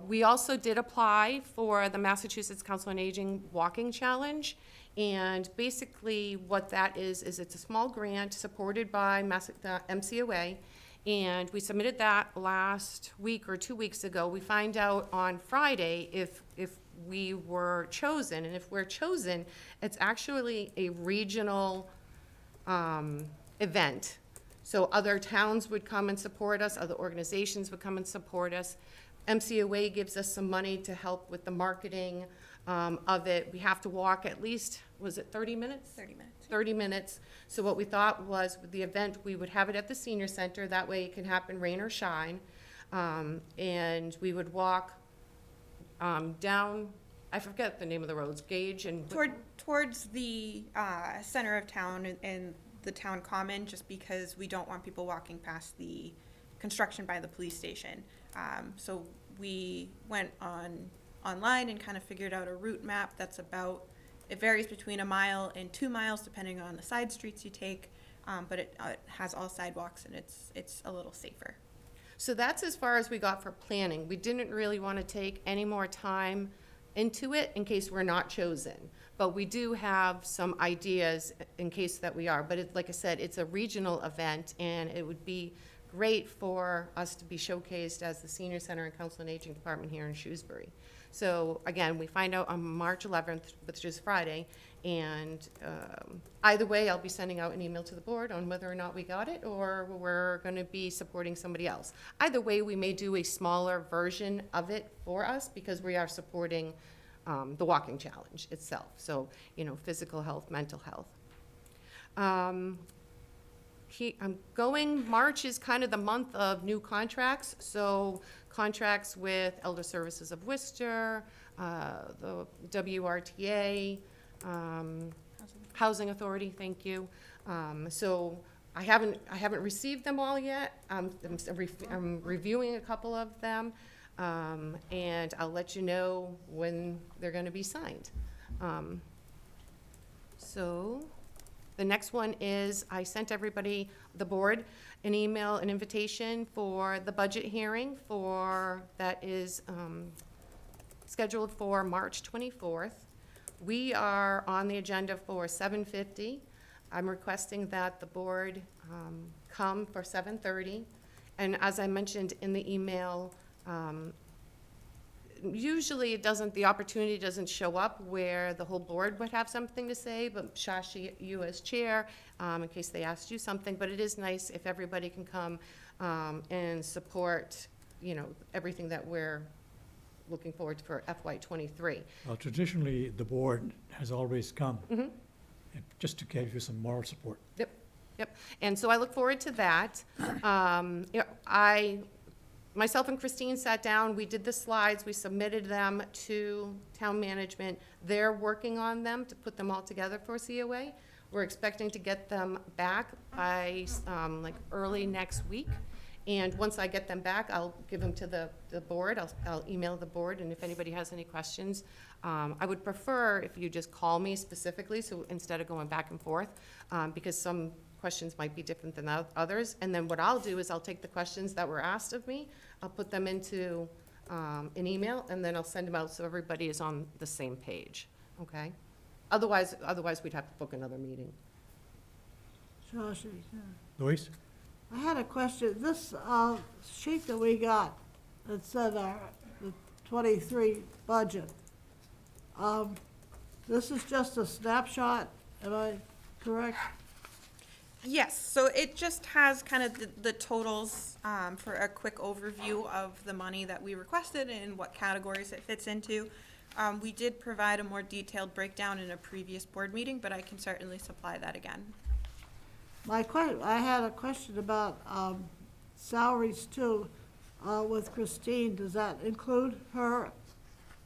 We also did apply for the Massachusetts Council on Aging Walking Challenge. And basically what that is it's a small grant supported by the MCOA. And we submitted that last week or 2 weeks ago. We find out on Friday if we were chosen. And if we're chosen, it's actually a regional event. So other towns would come and support us, other organizations would come and support us. MCOA gives us some money to help with the marketing of it. We have to walk at least, was it 30 minutes? 30 minutes. 30 minutes. So what we thought was with the event, we would have it at the senior center. That way it can happen rain or shine. And we would walk down, I forget the name of the roads, Gage and... Towards the center of town and the town common, just because we don't want people walking past the construction by the police station. So we went online and kind of figured out a route map that's it varies between 1 mile and 2 miles depending on the side streets you take, but it has all sidewalks and it's a little safer. So that's as far as we got for planning. We didn't really want to take any more time into it in case we're not chosen. But we do have some ideas in case that we are. But like I said, it's a regional event, and it would be great for us to be showcased as the Senior Center and Council on Aging Department here in Shrewsbury. So again, we find out on March 11th, which is Friday, and either way, I'll be sending out an email to the board on whether or not we got it or we're going to be supporting somebody else. Either way, we may do a smaller version of it for us because we are supporting the walking challenge itself. So, you know, physical health, mental health. March is kind of the month of new contracts. So contracts with Elder Services of Worcester, the WRTA, Housing Authority, thank you. So I haven't received them all yet. I'm reviewing a couple of them. And I'll let you know when they're going to be signed. So the next one is I sent everybody, the board, an email, an invitation for the budget hearing that is scheduled for March 24th. We are on the agenda for 7:50. I'm requesting that the board come for 7:30. And as I mentioned in the email, usually it doesn't, the opportunity doesn't show up where the whole board would have something to say, but Shashi, you as chair, in case they asked you something, but it is nice if everybody can come and support, you know, everything that we're looking forward to for FY '23. Well, traditionally, the board has always come, Mhm. just to give you some moral support. Yep, and so I look forward to that. You know, myself and Christine sat down, we did the slides, we submitted them to town management. They're working on them to put them all together for COA. We're expecting to get them back by, like, early next week. And once I get them back, I'll give them to the board, I'll email the board, and if anybody has any questions, I would prefer if you just call me specifically, so instead of going back and forth, because some questions might be different than others. And then what I'll do is I'll take the questions that were asked of me, I'll put them into an email, and then I'll send them out so everybody is on the same page, okay? Otherwise we'd have to book another meeting. Shashi, yeah. Luis? I had a question. This sheet that we got that said the '23 budget, this is just a snapshot, am I correct? Yes, so it just has kind of the totals for a quick overview of the money that we requested and what categories it fits into. We did provide a more detailed breakdown in a previous board meeting, but I can certainly supply that again. I had a question about salaries too, with Christine. Does that include her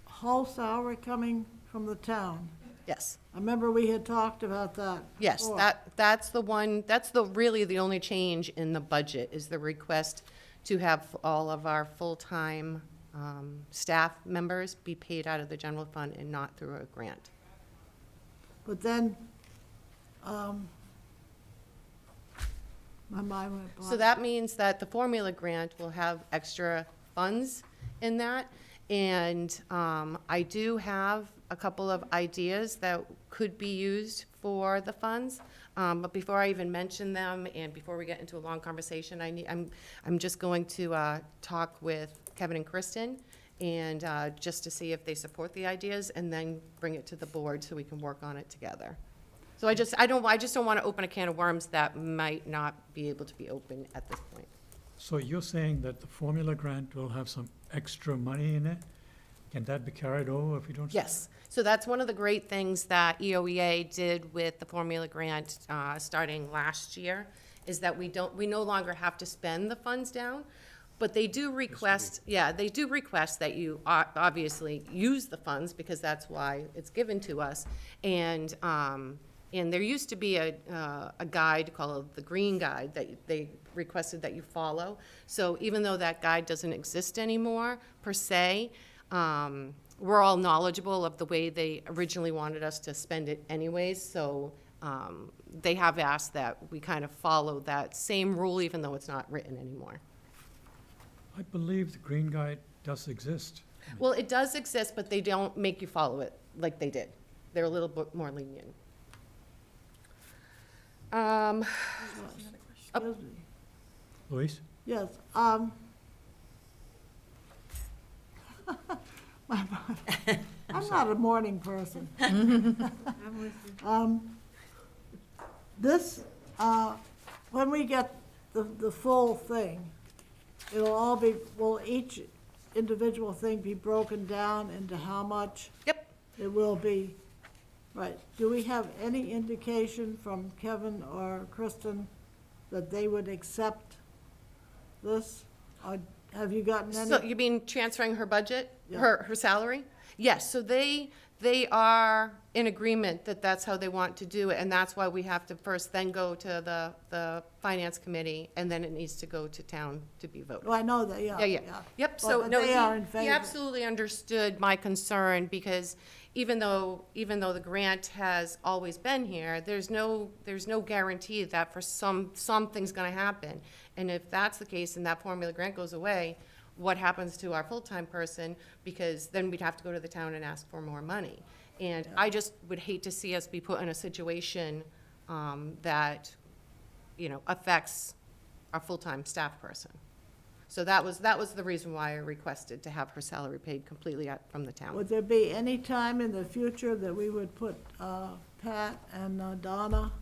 whole salary coming from the town? Yes. I remember we had talked about that. Yes, before. that's the one, that's really the only change in the budget, is the request to have all of our full-time staff members be paid out of the general fund and not through a grant. But then, my mind went blank. So that means that the formula grant will have extra funds in that. And I do have a couple of ideas that could be used for the funds. But before I even mention them and before we get into a long conversation, I'm just going to talk with Kevin and Kristen and just to see if they support the ideas and then bring it to the board so we can work on it together. So I just don't want to open a can of worms that might not be able to be open at this point. So you're saying that the formula grant will have some extra money in it? Can that be carried over if you don't? Yes, so that's one of the great things that EOEA did with the formula grant starting last year, is that we no longer have to spend the funds down, but they do request, they do request that you obviously use the funds because that's why it's given to us. And there used to be a guide called the Green Guide that they requested that you follow. So even though that guide doesn't exist anymore, per se, we're all knowledgeable of the way they originally wanted us to spend it anyways. So they have asked that we kind of follow that same rule, even though it's not written anymore. I believe the Green Guide does exist. Well, it does exist, but they don't make you follow it like they did. They're a little bit more lenient. Excuse me. Luis? Yes, I'm not a morning person. This, when we get the full thing, it'll all be, will each individual thing be broken down into how much? Yep. It will be, right. Do we have any indication from Kevin or Kristen that they would accept this? Or have you gotten any? So you mean transferring her budget, Yeah. her salary? Yes, so they are in agreement that that's how they want to do it, and that's why we have to first then go to the finance committee, and then it needs to go to town to be voted. Oh, I know that, yeah. Yeah. Yep, so But no, they are in he favor. absolutely understood my concern, because even though the grant has always been here, there's no guarantee that for something's gonna happen. And if that's the case and that formula grant goes away, what happens to our full-time person? Because then we'd have to go to the town and ask for more money. And I just would hate to see us be put in a situation that, affects our full-time staff person. So that was the reason why I requested to have her salary paid completely from the town. Would there be any time in the future that we would put Pat and Donna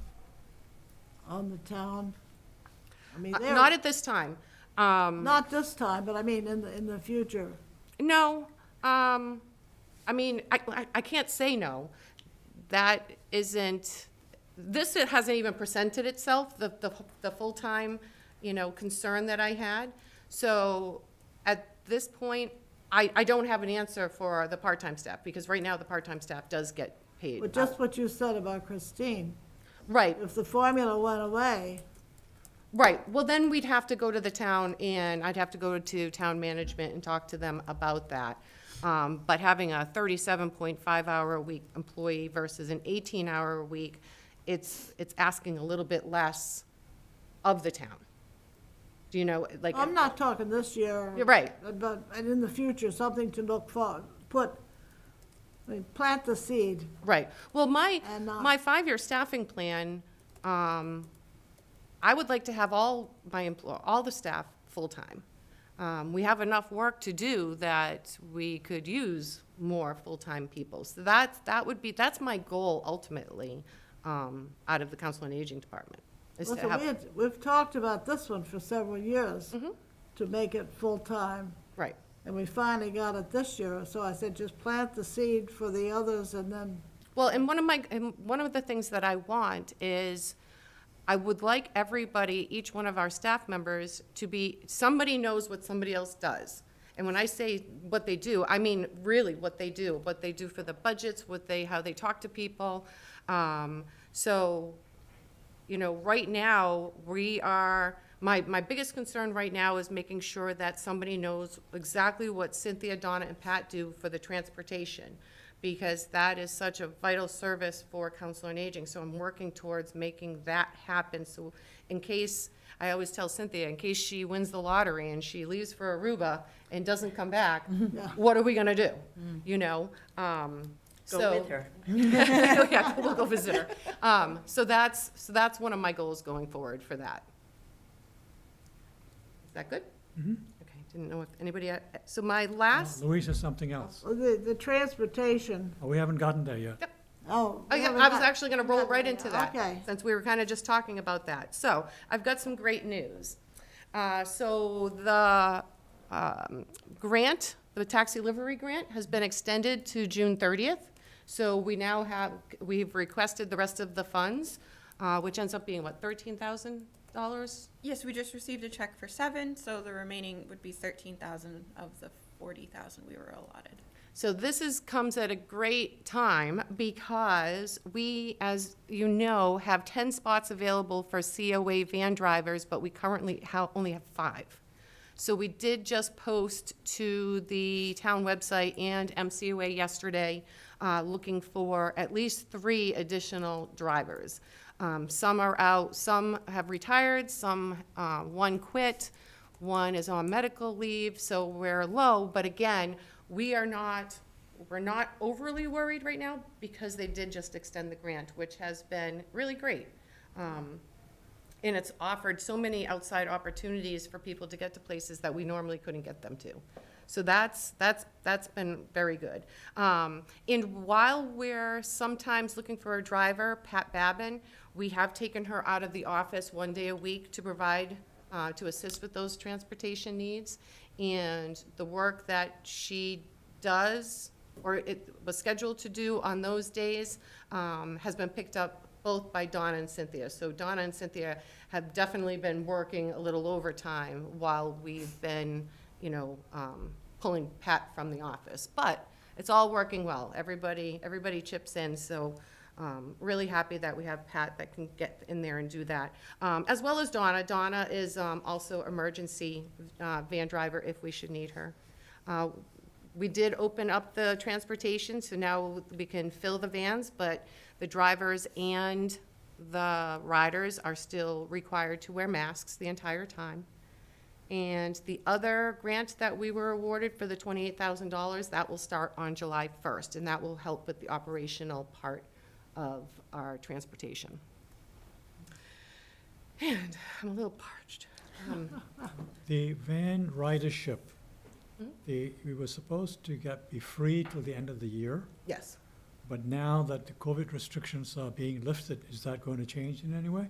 on the town? I mean, they're, Not at this time. not this time, but I mean in the future. No, I mean, I can't say no. That isn't, this it hasn't even presented itself, the full-time, concern that I had. So at this point, I don't have an answer for the part-time staff, because right now the part-time staff does get paid. But just what you said about Christine, Right, if the formula went away, right. Well, then we'd have to go to the town, and I'd have to go to town management and talk to them about that. But having a 37.5-hour-a-week employee versus an 18-hour-a-week, it's asking a little bit less of the town. Do you know, like? I'm not talking this year. You're right. But and in the future, something to look for, plant the seed. Right. Well, my And, 5-year staffing plan, I would like to have all the staff full-time. We have enough work to do that we could use more full-time people. So that's my goal ultimately, out of the Council on Aging Department. Is to Listen, have, we've talked about this one for several years Mm-hmm. to make it full-time, right. and we finally got it this year. So I said, just plant the seed for the others, and then Well, and one of the things that I want is, I would like everybody, each one of our staff members, to be, somebody knows what somebody else does. And when I say what they do, I mean really what they do for the budgets, how they talk to people. So, right now, my biggest concern right now is making sure that somebody knows exactly what Cynthia, Donna, and Pat do for the transportation, because that is such a vital service for Council on Aging. So I'm working towards making that happen. So in case, I always tell Cynthia, in case she wins the lottery and she leaves for Aruba and doesn't come back, what are we gonna do? Go with her. Yeah, we'll go visit her. So that's one of my goals going forward for that. Is that good? Mhm. Okay, didn't know if anybody, so my last, Louise has something else. the transportation, Oh, we haven't gotten there yet. oh we yeah, haven't I was got- actually gonna roll right into that. Okay. Since we were kind of just talking about that. So I've got some great news. So the grant, the taxi livery grant, has been extended to June 30th. So we've requested the rest of the funds, which ends up being, what, $13,000? Yes, we just received a check for 7, so the remaining would be 13,000 of the 40,000 we were allotted. So this comes at a great time because we, as you know, have 10 spots available for COA van drivers, but we currently only have 5. So we did just post to the town website and MCOA yesterday, looking for at least 3 additional drivers. Some are out, some have retired, one quit, one is on medical leave, so we're low, but again, we're not overly worried right now because they did just extend the grant, which has been really great. And it's offered so many outside opportunities for people to get to places that we normally couldn't get them to. So that's been very good. And while we're sometimes looking for a driver, Pat Babin, we have taken her out of the office 1 day a week to provide, to assist with those transportation needs. And the work that she does, or it was scheduled to do on those days, has been picked up both by Donna and Cynthia. So Donna and Cynthia have definitely been working a little overtime while we've been, pulling Pat from the office. But it's all working well. Everybody chips in, so really happy that we have Pat that can get in there and do that. As well as Donna. Donna is also emergency van driver if we should need her. We did open up the transportation, so now we can fill the vans, but the drivers and the riders are still required to wear masks the entire time. And the other grant that we were awarded for the $28,000, that will start on July 1st, and that will help with the operational part of our transportation. And I'm a little parched. The van ridership, Mhm. we were supposed to be free till the end of the year, Yes. but now that the COVID restrictions are being lifted, is that going to change in any way?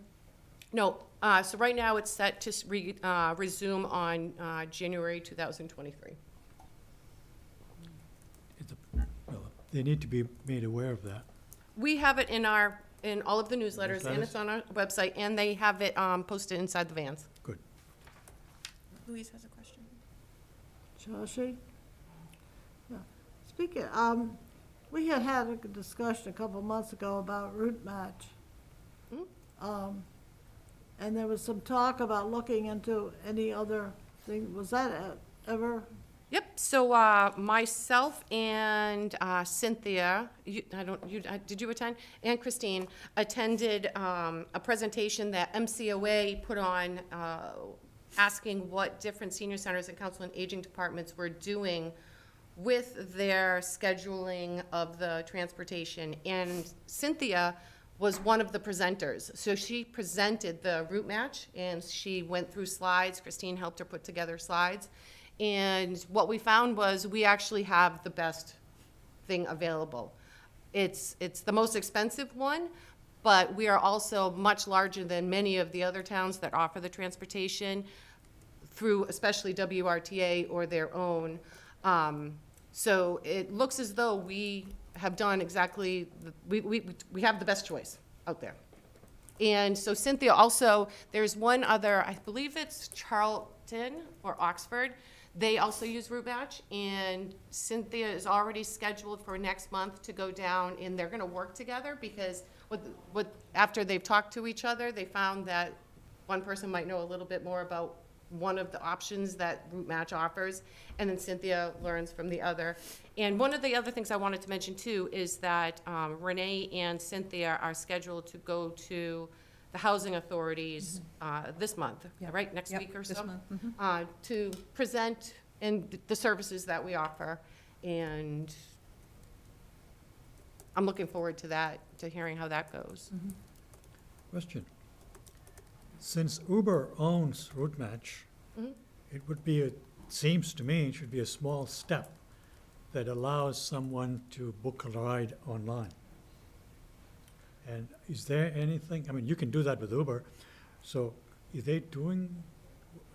No, so right now it's set to resume on January 2023. Well, they need to be made aware of that. We have it in all of the newsletters, and it's on our website, and they have it posted inside the vans. Good. Louise has a question. Joshi? Yeah. Speaking, we had a discussion a couple months ago about route match. Mhm. And there was some talk about looking into any other thing. Was that ever? Yep, so myself and Cynthia, did you attend? And Christine attended a presentation that MCOA put on asking what different senior centers and council and aging departments were doing with their scheduling of the transportation. And Cynthia was one of the presenters. So she presented the route match, and she went through slides. Christine helped her put together slides. And what we found was we actually have the best thing available. It's the most expensive one, but we are also much larger than many of the other towns that offer the transportation through especially WRTA or their own. So it looks as though we have done exactly, we have the best choice out there. And so Cynthia also, there's one other, I believe it's Charlton or Oxford. They also use Route Match, and Cynthia is already scheduled for next month to go down, and they're gonna work together because after they've talked to each other, they found that one person might know a little bit more about one of the options that Route Match offers, and then Cynthia learns from the other. And one of the other things I wanted to mention too is that Renee and Cynthia are scheduled to go to the housing authorities this month, right, next Yep, week or this so? month, To present and the services that we offer. And I'm looking forward to that, to hearing how that goes. Question. Since Uber owns Route Match, Mhm. it would be, seems to me, it should be a small step that allows someone to book a ride online. And is there anything, I mean, you can do that with Uber, so is they doing,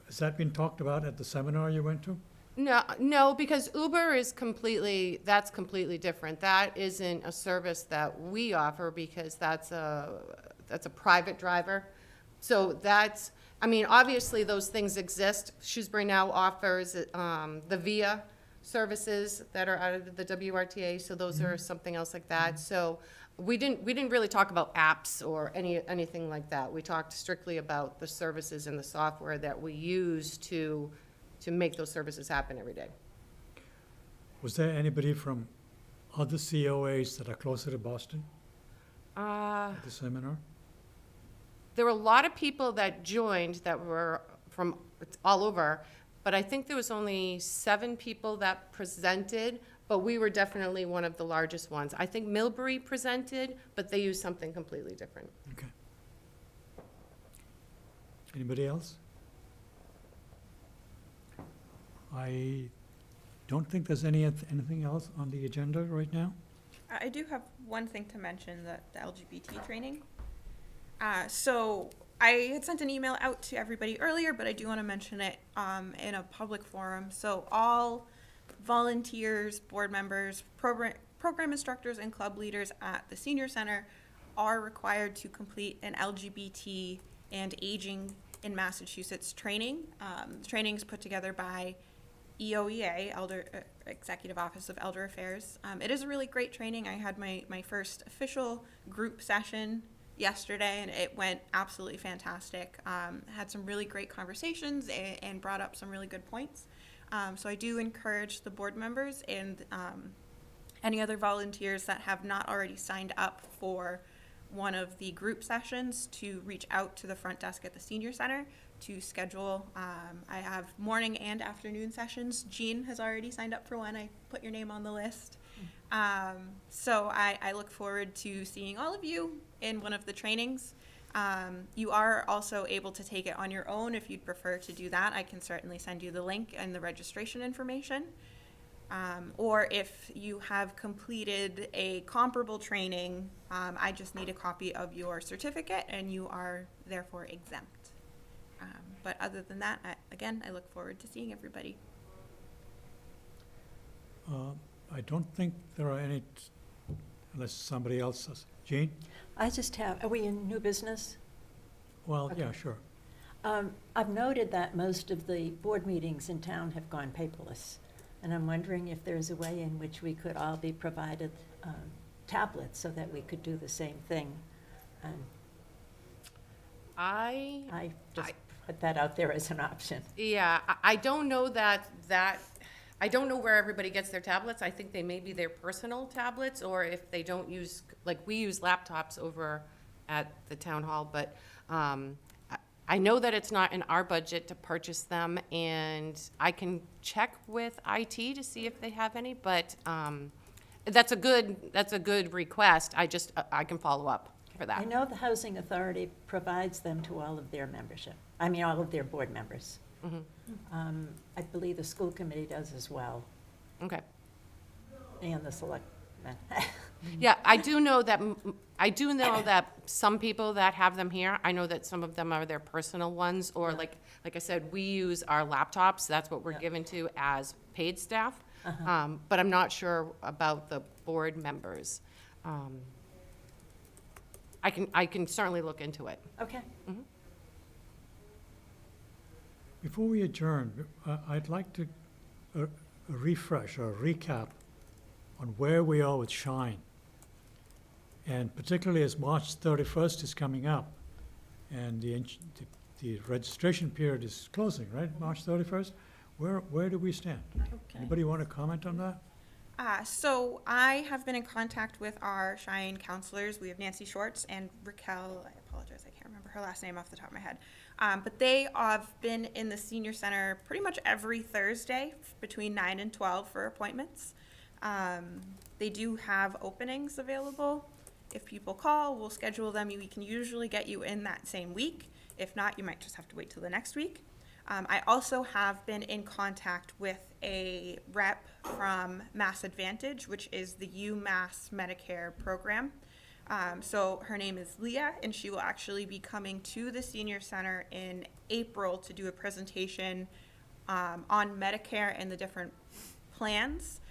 has that been talked about at the seminar you went to? No, because Uber is that's completely different. That isn't a service that we offer because that's a private driver. So that's, I mean, obviously those things exist. Shrewsbury now offers the VIA services that are out of the WRTA, so those are something else like that. So we didn't really talk about apps or anything like that. We talked strictly about the services and the software that we use to make those services happen every day. Was there anybody from other COAs that are closer to Boston at the seminar? There were a lot of people that joined that were from all over, but I think there was only 7 people that presented, but we were definitely one of the largest ones. I think Millbury presented, but they used something completely different. Okay. Anybody else? I don't think there's anything else on the agenda right now. I do have one thing to mention, the LGBT training. So I had sent an email out to everybody earlier, but I do want to mention it in a public forum. So all volunteers, board members, program instructors, and club leaders at the senior center are required to complete an LGBT and aging in Massachusetts training. Training is put together by EOEA, Executive Office of Elder Affairs. It is a really great training. I had my first official group session yesterday, and it went absolutely fantastic. Had some really great conversations and brought up some really good points. So I do encourage the board members and any other volunteers that have not already signed up for one of the group sessions to reach out to the front desk at the senior center to schedule. I have morning and afternoon sessions. Jean has already signed up for one. I put your name on the list. So I look forward to seeing all of you in one of the trainings. You are also able to take it on your own if you'd prefer to do that. I can certainly send you the link and the registration information. Or if you have completed a comparable training, I just need a copy of your certificate and you are therefore exempt. But other than that, I look forward to seeing everybody. I don't think there are any, unless somebody else says. Jean? I just have, are we in new business? Well, yeah, Okay. sure. I've noted that most of the board meetings in town have gone paperless, and I'm wondering if there's a way in which we could all be provided tablets so that we could do the same thing. And I just put that out there as an option. Yeah, I don't know I don't know where everybody gets their tablets. I think they may be their personal tablets, or if they don't use, like, we use laptops over at the town hall, but I know that it's not in our budget to purchase them, and I can check with IT to see if they have any, but that's a good request. I can follow up for that. I know the Housing Authority provides them to all of their membership, all of their board members. I believe the school committee does as well, Okay. and the selectmen. Yeah, I do know that some people that have them here, I know that some of them are their personal ones, or like I said, we use our laptops, that's what we're Yeah. given to as paid staff. Uh-huh. But I'm not sure about the board members. I can certainly look into it. Okay. Before we adjourn, I'd like to refresh or recap on where we are with Shine. And particularly as March 31st is coming up, and the registration period is closing, right, March 31st? Where do we stand? Anybody want to comment on that? So I have been in contact with our Cheyenne counselors. We have Nancy Schwartz and Raquel, I apologize, I can't remember her last name off the top of my head. But they have been in the senior center pretty much every Thursday between 9 and 12 for appointments. They do have openings available. If people call, we'll schedule them. We can usually get you in that same week. If not, you might just have to wait till the next week. I also have been in contact with a rep from Mass Advantage, which is the UMass Medicare program. So her name is Leah, and she will actually be coming to the Senior Center in April to do a presentation on Medicare and the different plans.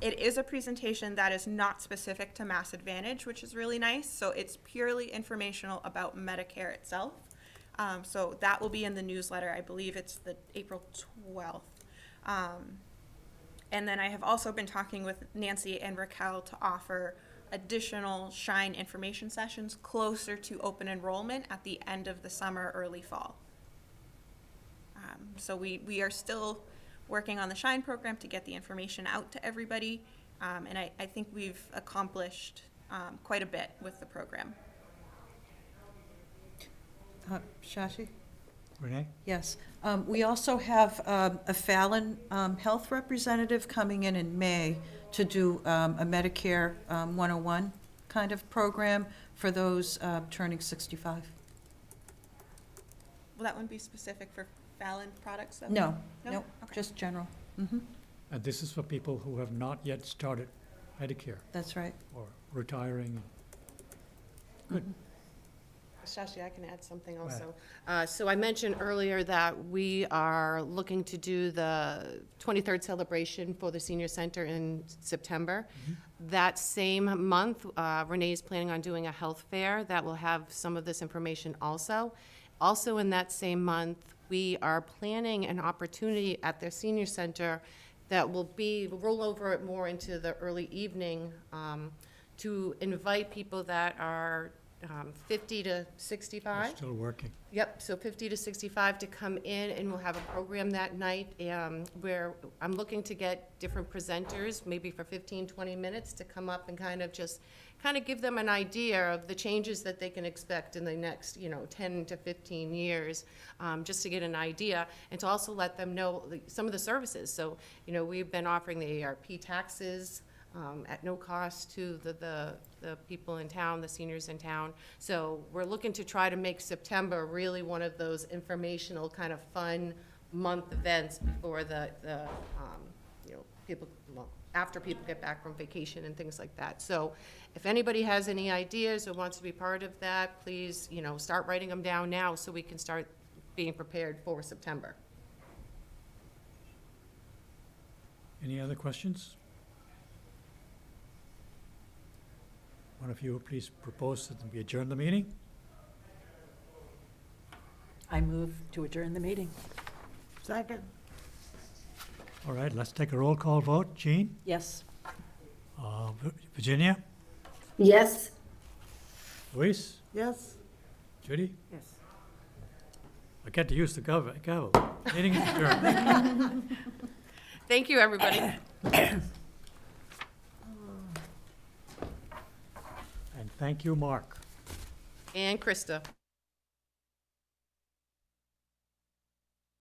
It is a presentation that is not specific to Mass Advantage, which is really nice. So it's purely informational about Medicare itself. So that will be in the newsletter. I believe it's the April 12th. And then I have also been talking with Nancy and Raquel to offer additional Shine information sessions closer to open enrollment at the end of the summer, early fall. So we are still working on the Shine program to get the information out to everybody. And I think we've accomplished quite a bit with the program. Shashi? Renee? Yes. We also have a Fallon Health representative coming in May to do a Medicare 101 kind of program for those turning 65. Will that one be specific for Fallon products? Though? No, No? nope, Okay. just general. Mhm, And this is for people who have not yet started Medicare that's right. or retiring. Good. Shashi, I can add something ahead. also. So I mentioned earlier that we are looking to do the 23rd celebration for the senior center in September. That same month, Renee is planning on doing a health fair that will have some of this information also. Also in that same month, we are planning an opportunity at the senior center that will roll over it more into the early evening to invite people that are 50 to 65. We're still working. Yep, so 50 to 65 to come in, and we'll have a program that night where I'm looking to get different presenters, maybe for 15, 20 minutes, to come up and kind of give them an idea of the changes that they can expect in the next, 10 to 15 years, just to get an idea, and to also let them know some of the services. So, we've been offering the ARP taxes at no cost to the the people in town, the seniors in town. So we're looking to try to make September really one of those informational, kind of fun month events before people, well, after people get back from vacation and things like that. So if anybody has any ideas or wants to be part of that, please, start writing them down now so we can start being prepared for September. Any other questions? One of you will please propose that we adjourn the meeting? I move to adjourn the meeting. Second? All right, let's take a roll call vote. Jean? Yes. Virginia? Yes? Luis? Yes? Judy? Yes. I get to use the gavel. Meeting is adjourned. Thank you, everybody. And thank you, Mark. And Krista.